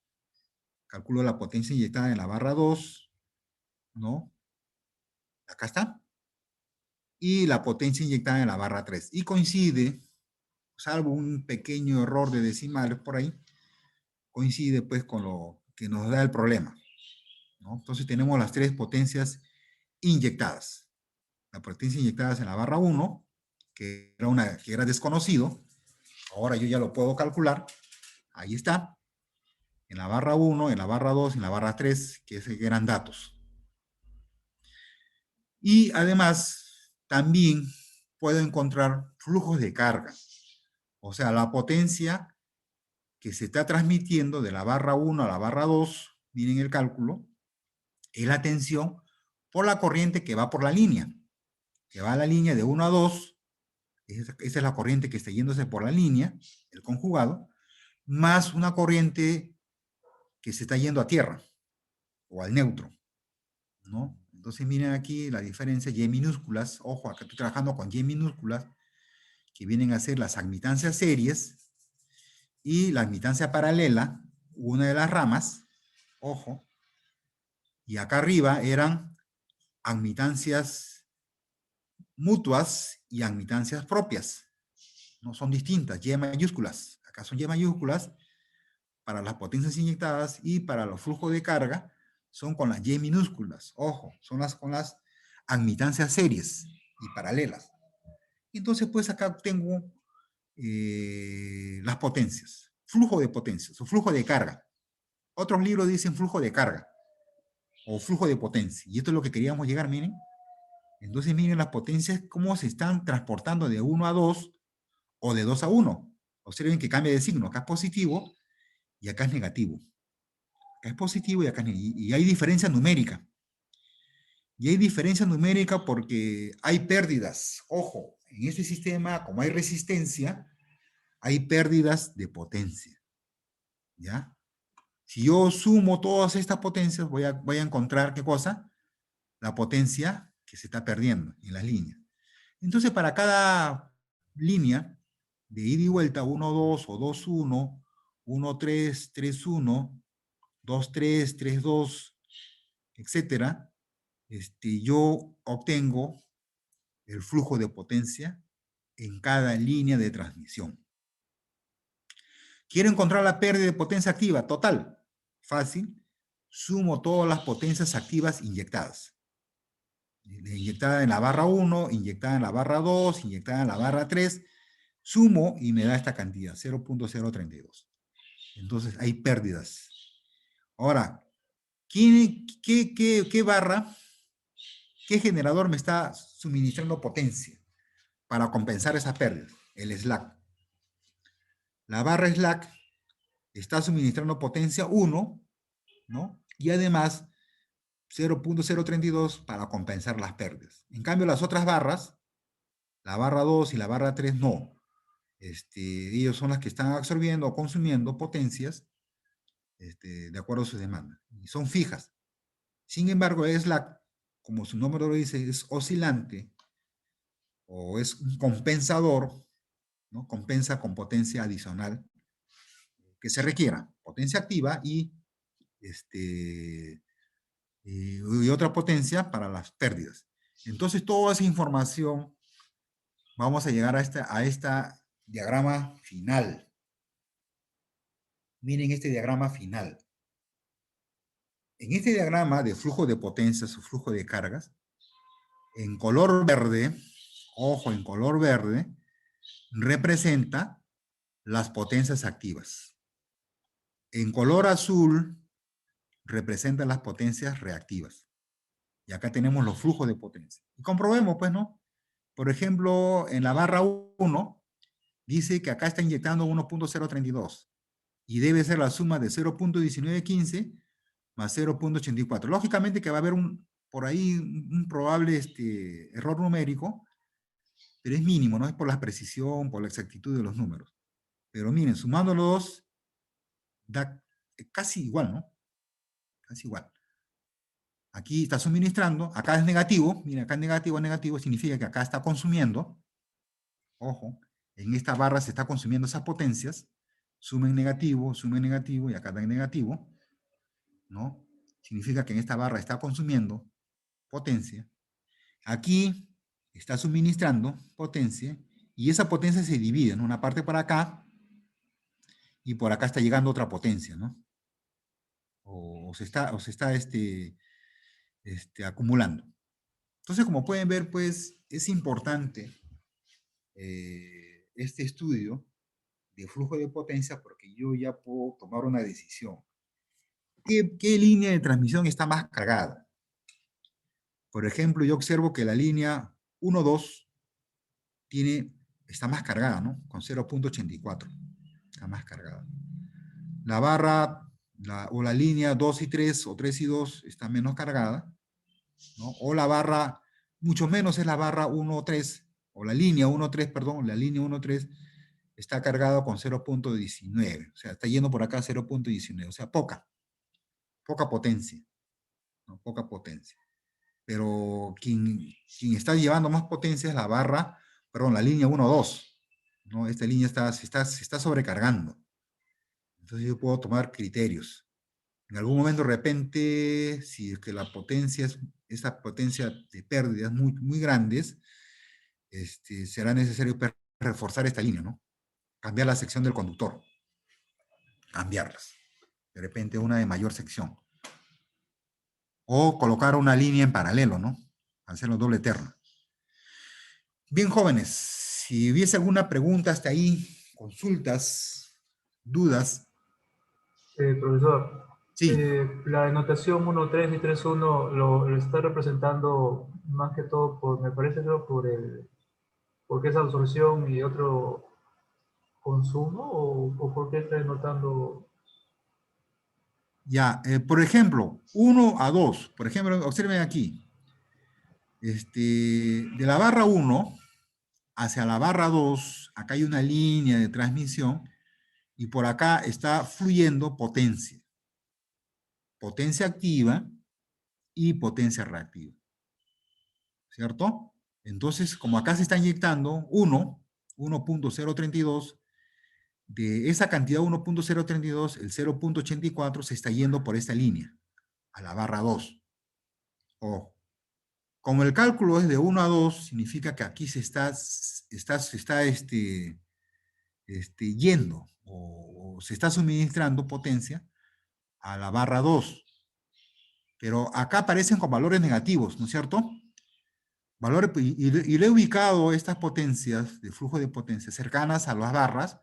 A: calculo la potencia inyectada en la barra 2, ¿no? Acá está. Y la potencia inyectada en la barra 3. Y coincide, salvo un pequeño error de decimales por ahí, coincide pues con lo que nos da el problema, ¿no? Entonces tenemos las tres potencias inyectadas. La potencia inyectada en la barra 1, que era desconocido, ahora yo ya lo puedo calcular, ahí está, en la barra 1, en la barra 2, en la barra 3, que eran datos. Y además, también puedo encontrar flujos de carga, o sea, la potencia que se está transmitiendo de la barra 1 a la barra 2, miren el cálculo, es la tensión por la corriente que va por la línea, que va a la línea de 1 a 2, esa es la corriente que está yéndose por la línea, el conjugado, más una corriente que se está yendo a tierra o al neutro, ¿no? Entonces miren aquí la diferencia, Y minúsculas, ojo, acá estoy trabajando con Y minúsculas, que vienen a ser las admitancias series, y la admitancia paralela, una de las ramas, ojo, y acá arriba eran admitancias mutuas y admitancias propias, no son distintas, Y mayúsculas, acá son Y mayúsculas para las potencias inyectadas, y para los flujos de carga son con las Y minúsculas, ojo, son con las admitancias series. y paralelas. Entonces, pues acá tengo las potencias, flujo de potencias o flujo de carga. Otros libros dicen flujo de carga o flujo de potencia. Y esto es lo que queríamos llegar, miren. Entonces, miren las potencias, cómo se están transportando de 1 a 2 o de 2 a 1. Observen que cambia de signo. Acá es positivo y acá es negativo. Acá es positivo y acá es negativo. Y hay diferencia numérica. Y hay diferencia numérica porque hay pérdidas. Ojo, en este sistema, como hay resistencia, hay pérdidas de potencia. ¿Ya? Si yo sumo todas estas potencias, voy a encontrar, ¿qué cosa? La potencia que se está perdiendo en las líneas. Entonces, para cada línea de ida y vuelta, 1, 2 o 2, 1, 1, 3, 3, 1, 2, 3, 3, 2, etcétera, yo obtengo el flujo de potencia en cada línea de transmisión. Quiero encontrar la pérdida de potencia activa total. Fácil. Sumo todas las potencias activas inyectadas. Inyectada en la barra 1, inyectada en la barra 2, inyectada en la barra 3. Sumo y me da esta cantidad, 0.032. Entonces hay pérdidas. Ahora, ¿qué barra, qué generador me está suministrando potencia para compensar esas pérdidas? El slack. La barra slack está suministrando potencia 1, ¿no? Y además 0.032 para compensar las pérdidas. En cambio, las otras barras, la barra 2 y la barra 3, no. Ellos son las que están absorbiendo o consumiendo potencias de acuerdo a sus demandas. Y son fijas. Sin embargo, el slack, como su nombre lo dice, es oscilante o es un compensador, ¿no? Compensa con potencia adicional que se requiera, potencia activa y otra potencia para las pérdidas. Entonces, toda esa información, vamos a llegar a esta diagrama final. Miren este diagrama final. En este diagrama de flujo de potencias o flujo de cargas, en color verde, ojo, en color verde, representa las potencias activas. En color azul, representa las potencias reactivas. Y acá tenemos los flujos de potencia. Y comprobemos, pues, ¿no? Por ejemplo, en la barra 1, dice que acá está inyectando 1.032 y debe ser la suma de 0.1915 más 0.84. Lógicamente que va a haber por ahí un probable error numérico, pero es mínimo, no es por la precisión, por la exactitud de los números. Pero miren, sumando los dos, da casi igual, ¿no? Casi igual. Aquí está suministrando, acá es negativo, miren, acá es negativo, significa que acá está consumiendo, ojo, en esta barra se está consumiendo esas potencias, sumen negativo, y acá está en negativo, ¿no? Significa que en esta barra está consumiendo potencia. Aquí está suministrando potencia y esa potencia se divide, ¿no? Una parte para acá y por acá está llegando otra potencia, ¿no? O se está acumulando. Entonces, como pueden ver, pues, es importante este estudio de flujo de potencia porque yo ya puedo tomar una decisión. ¿Qué línea de transmisión está más cargada? Por ejemplo, yo observo que la línea 1-2 está más cargada, ¿no? Con 0.84. Está más cargada. La barra o la línea 2 y 3 o 3 y 2 está menos cargada, ¿no? O la barra, mucho menos es la barra 1-3, o la línea 1-3, perdón, la línea 1-3 está cargada con 0.19, o sea, está yendo por acá 0.19, o sea, poca potencia, ¿no? Poca potencia. Pero quien está llevando más potencia es la barra, perdón, la línea 1-2, ¿no? Esta línea se está sobrecargando. Entonces yo puedo tomar criterios. En algún momento, de repente, si es que la potencia esta potencia de pérdidas muy grandes, será necesario reforzar esta línea, ¿no? Cambiar la sección del conductor. Cambiarlas. De repente una de mayor sección. O colocar una línea en paralelo, ¿no? Hacerlo doble terna. Bien, jóvenes, si hubiese alguna pregunta hasta ahí, consultas, dudas.
C: Profesor,
A: Sí,
C: la denotación 1.3 y 3.1 lo está representando más que todo por, me parece, creo, porque es absorción y otro consumo, o por qué está denotando.
A: ya. Por ejemplo, 1 a 2. Por ejemplo, observen aquí. De la barra 1 hacia la barra 2, acá hay una línea de transmisión y por acá está fluyendo potencia. Potencia activa y potencia reactiva. ¿Cierto? Entonces, como acá se está inyectando 1.032, de esa cantidad 1.032, el 0.84 se está yendo por esta línea, a la barra 2. O, como el cálculo es de 1 a 2, significa que aquí se está yendo o se está suministrando potencia a la barra 2. Pero acá aparecen con valores negativos, ¿no es cierto? Y le he ubicado estas potencias de flujo de potencia cercanas a las barras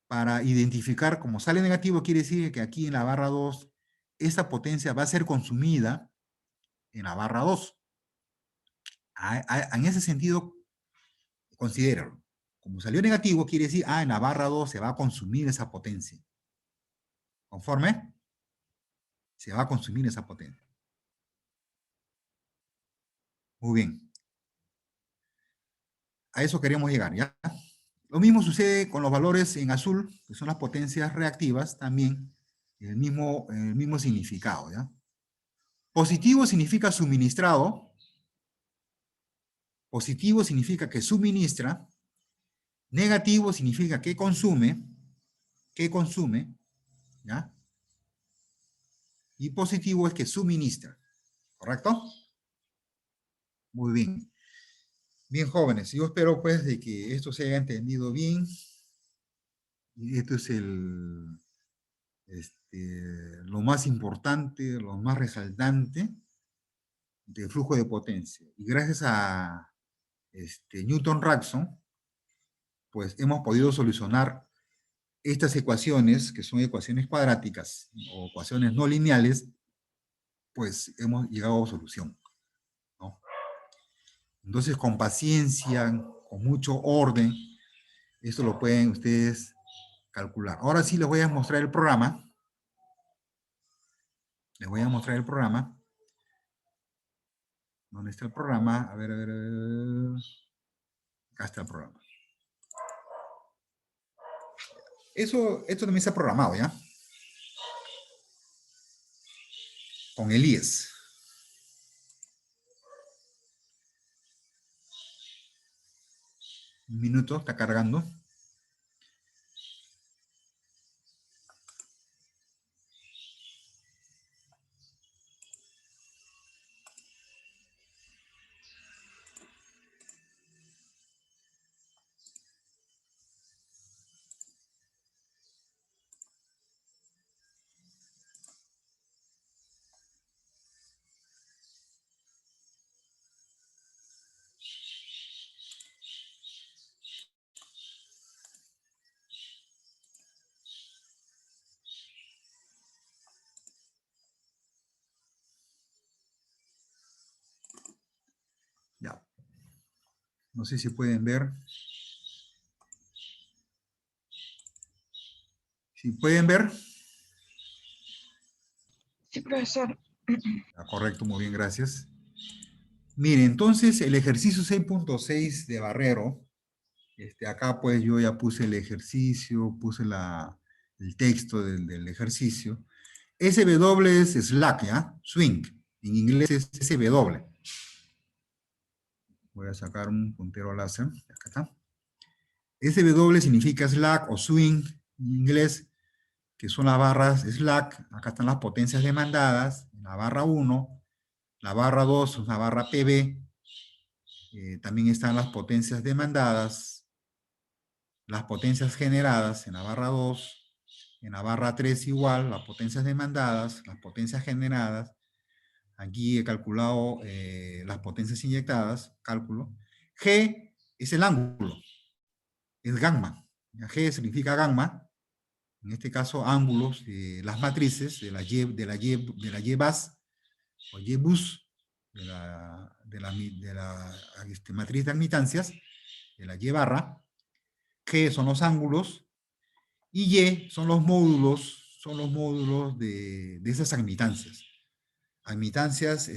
A: para identificar, como sale negativo, quiere decir que aquí en la barra 2, esta potencia va a ser consumida en la barra 2. En ese sentido, considéralo. Como salió negativo, quiere decir, en la barra 2 se va a consumir esa potencia. ¿Conforme? Se va a consumir esa potencia. Muy bien. A eso queremos llegar, ¿ya? Lo mismo sucede con los valores en azul, que son las potencias reactivas, también el mismo significado, ¿ya? Positivo significa suministrado. Positivo significa que suministra. Negativo significa que consume, ¿ya? Y positivo es que suministra, ¿correcto? Muy bien. Bien, jóvenes, yo espero pues de que esto se haya entendido bien. Y esto es lo más importante, lo más resaltante del flujo de potencia. Y gracias a Newton-Raphson, pues hemos podido solucionar estas ecuaciones, que son ecuaciones cuadráticas o ecuaciones no lineales, pues hemos llegado a solución, ¿no? Entonces, con paciencia, con mucho orden, esto lo pueden ustedes calcular. Ahora sí les voy a mostrar el programa. Les voy a mostrar el programa. ¿Dónde está el programa? A ver, a ver, a ver. Acá está el programa. Esto también está programado, ¿ya? Con el IES. Un minuto, está cargando. Ya. No sé si pueden ver. Si pueden ver.
D: Sí, profesor.
A: Correcto, muy bien, gracias. Miren, entonces el ejercicio 6.6 de Barrero, acá pues yo ya puse el ejercicio, puse el texto del ejercicio. SW es slack, ¿ya? Swing. En inglés es SW. Voy a sacar un puntero láser. Acá está. SW significa slack o swing en inglés, que son las barras slack. Acá están las potencias demandadas. La barra 1, la barra 2 es una barra PB. También están las potencias demandadas, las potencias generadas en la barra 2, en la barra 3 igual, las potencias demandadas, las potencias generadas. Aquí he calculado las potencias inyectadas, cálculo. G es el ángulo, es gamma. G significa gamma, en este caso ángulos de las matrices de la Y bus o Y bus, de la matriz de admitancias, de la Y barra. G son los ángulos y Y son los módulos de esas admitancias. Admitancias,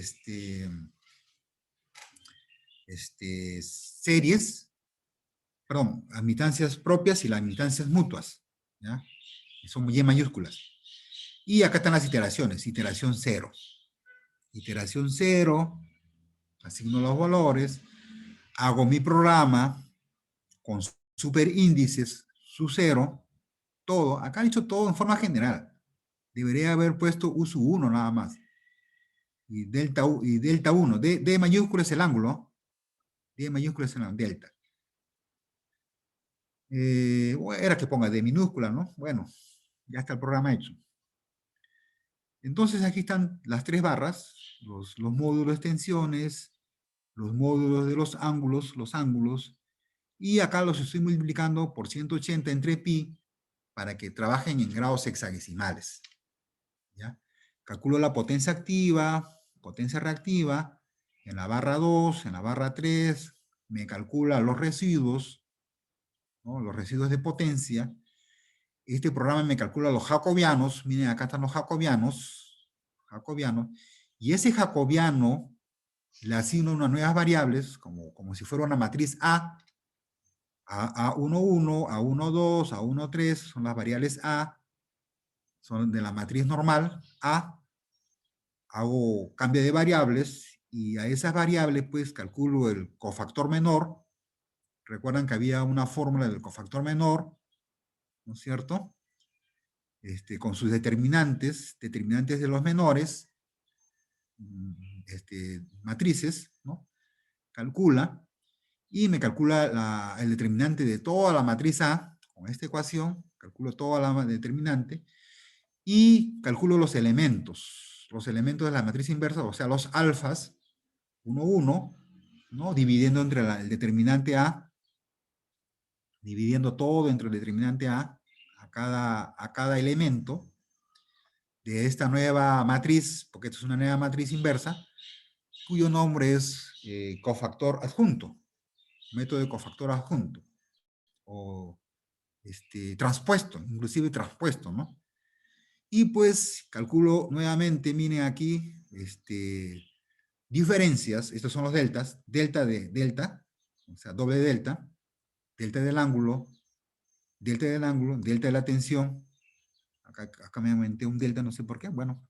A: series, perdón, admitancias propias y las admitancias mutuas, ¿ya? Son Y mayúsculas. Y acá están las iteraciones, iteración 0. Iteración 0, asigno los valores, hago mi programa con superíndices, su 0, todo. Acá he hecho todo en forma general. Debería haber puesto U 1 nada más. Y delta 1. D mayúscula es el ángulo. D mayúscula es el ángulo, delta. Era que ponga D minúscula, ¿no? Bueno, ya está el programa hecho. Entonces aquí están las 3 barras, los módulos de extensiones, los módulos de los ángulos, y acá los estoy multiplicando por 180 entre pi para que trabajen en grados hexadesimales. ¿Ya? Calculo la potencia activa, potencia reactiva, en la barra 2, en la barra 3, me calcula los residuos, ¿no? Los residuos de potencia. Este programa me calcula los jacobianos, miren acá están los jacobianos, y ese jacobiano le asigno unas nuevas variables, como si fuera una matriz A, A11, A12, A13, son las variables A, son de la matriz normal, A, hago cambio de variables, y a esas variables pues calculo el cofactor menor. Recuerdan que había una fórmula del cofactor menor, ¿no es cierto? Con sus determinantes de los menores, matrices, ¿no? Calcula, y me calcula el determinante de toda la matriz A, con esta ecuación, calculo toda la determinante, y calculo los elementos de la matriz inversa, o sea, los alfas, 1, 1, ¿no? Dividiendo entre el determinante A, dividiendo todo entre el determinante A, a cada elemento de esta nueva matriz, porque esta es una nueva matriz inversa, cuyo nombre es cofactor adjunto, método de cofactor adjunto, o transpuesto, inclusive transpuesto, ¿no? Y pues calculo nuevamente, miren aquí, diferencias, estos son los deltas, delta de delta, o sea, doble delta, delta del ángulo, delta de la tensión. Acá me aumenté un delta, no sé por qué, bueno,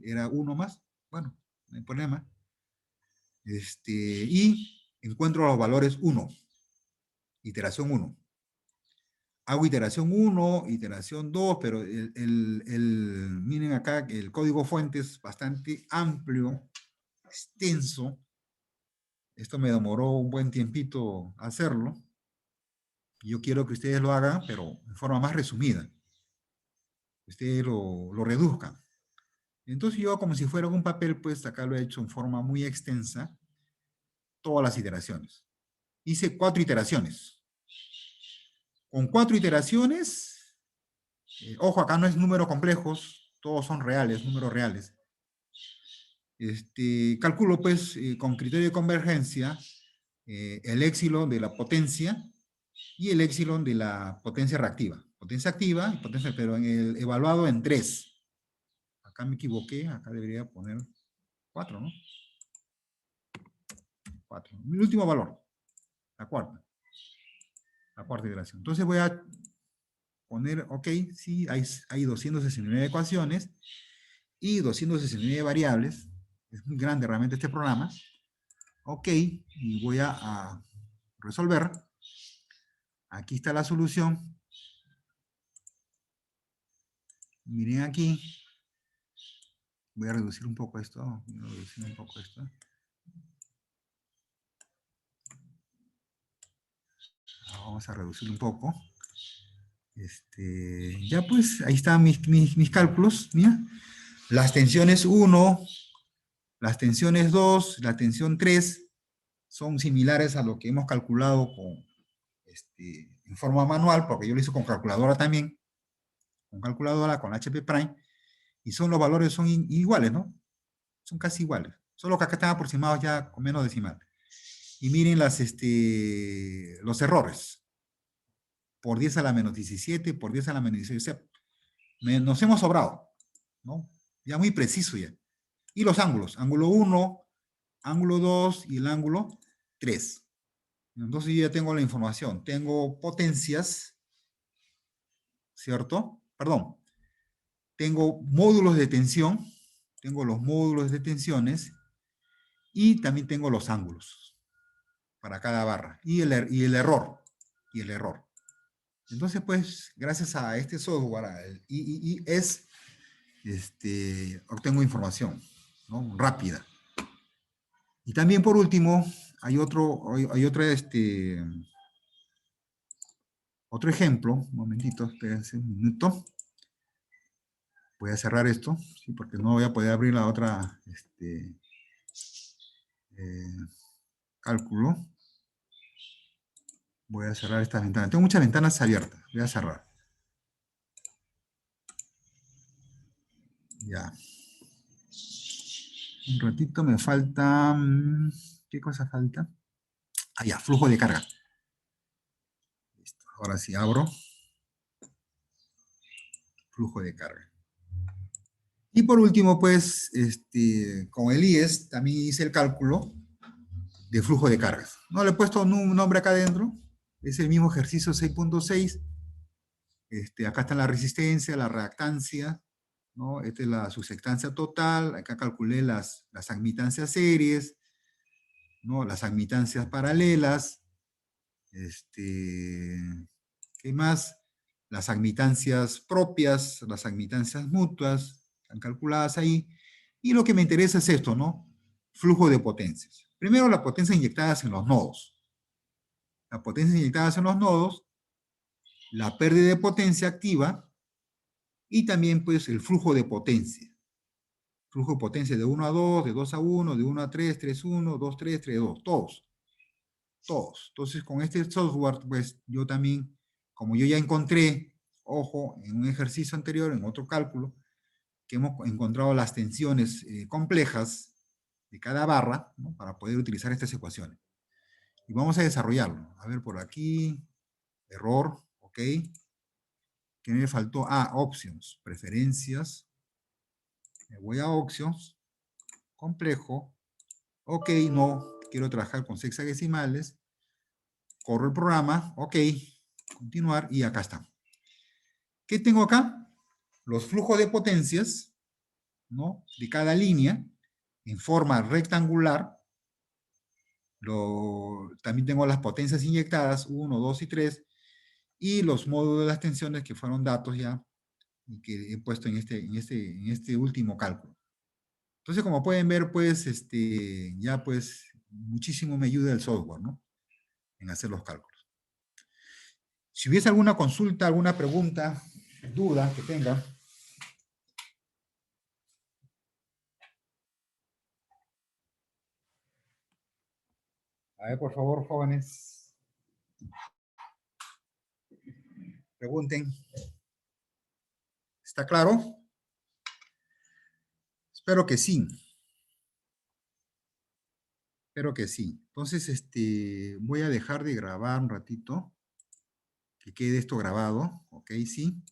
A: era 1 más, bueno, no hay problema. Y encuentro los valores 1, iteración 1. Hago iteración 1, iteración 2, pero miren acá que el código fuente es bastante amplio, extenso. Esto me demoró un buen tiempito hacerlo. Yo quiero que ustedes lo hagan, pero en forma más resumida. Ustedes lo reduzcan. Entonces yo, como si fuera un papel, pues acá lo he hecho en forma muy extensa, todas las iteraciones. Hice 4 iteraciones. Con 4 iteraciones, ojo, acá no es números complejos, todos son reales, números reales. Calculo, pues, con criterio de convergencia, el éxilon de la potencia y el éxilon de la potencia reactiva. Potencia activa, pero evaluado en 3. Acá me equivoqué, acá debería poner 4, ¿no? 4. El último valor, la cuarta iteración. Entonces voy a poner, ok, sí, hay 269 ecuaciones y 269 variables. Es muy grande realmente este programa. Ok, y voy a resolver. Aquí está la solución. Miren aquí. Voy a reducir un poco esto. Vamos a reducir un poco. Ya pues, ahí están mis cálculos. Mira. Las tensiones 1, las tensiones 2, la tensión 3 son similares a lo que hemos calculado con, en forma manual, porque yo lo hice con calculadora también, con calculadora, con HP Prime, y los valores son iguales, ¿no? Son casi iguales. Solo que acá están aproximados ya con menos decimal. Y miren los errores. Por 10 a la menos 17, por 10 a la menos 16. O sea, nos hemos sobrado, ¿no? Ya muy preciso ya. Y los ángulos. Ángulo 1, ángulo 2 y el ángulo 3. Entonces yo ya tengo la información. Tengo potencias, ¿cierto? Perdón. Tengo módulos de tensión. Tengo los módulos de tensiones. Y también tengo los ángulos para cada barra. Y el error. Y el error. Entonces, pues, gracias a este software, el IIS, obtengo información, ¿no? Rápida. Y también, por último, hay otro ejemplo. Un momentito, espérense un minuto. Voy a cerrar esto, ¿sí? Porque no voy a poder abrir la otra cálculo. Voy a cerrar estas ventanas. Tengo muchas ventanas abiertas. Voy a cerrar. Ya. Un ratito me falta... ¿Qué cosa falta? Ah, ya, flujo de carga. Listo. Ahora sí abro. Flujo de carga. Y por último, pues, con el IES también hice el cálculo de flujo de cargas. No le he puesto un nombre acá adentro. Es el mismo ejercicio 6.6. Acá está la resistencia, la reactancia, ¿no? Esta es la subsectancia total. Acá calculé las admitancias series, ¿no? Las admitancias paralelas. ¿Qué más? Las admitancias propias, las admitancias mutuas, están calculadas ahí. Y lo que me interesa es esto, ¿no? Flujo de potencias. Primero, las potencias inyectadas en los nodos. Las potencias inyectadas en los nodos, la pérdida de potencia activa, y también, pues, el flujo de potencia. Flujo de potencia de 1 a 2, de 2 a 1, de 1 a 3, 3, 1, 2, 3, 3, 2, todos. Todos. Entonces, con este software, pues, yo también, como yo ya encontré, ojo, en un ejercicio anterior, en otro cálculo, que hemos encontrado las tensiones complejas de cada barra, ¿no? Para poder utilizar estas ecuaciones. Y vamos a desarrollarlo. A ver, por aquí, error, ok. ¿Qué me faltó? Ah, options, preferencias. Me voy a options, complejo. Ok, no, quiero trabajar con sexagesimales. Corro el programa, ok, continuar, y acá está. ¿Qué tengo acá? Los flujos de potencias, ¿no? De cada línea, en forma rectangular. También tengo las potencias inyectadas, 1, 2 y 3, y los módulos de las tensiones que fueron datos ya, y que he puesto en este último cálculo. Entonces, como pueden ver, pues, ya pues, muchísimo me ayuda el software, ¿no? En hacer los cálculos. Si hubiese alguna consulta, alguna pregunta, duda que tengan. A ver, por favor, jóvenes. Pregunten. ¿Está claro? Espero que sí. Espero que sí. Entonces, voy a dejar de grabar un ratito. Que quede esto grabado. Ok, sí.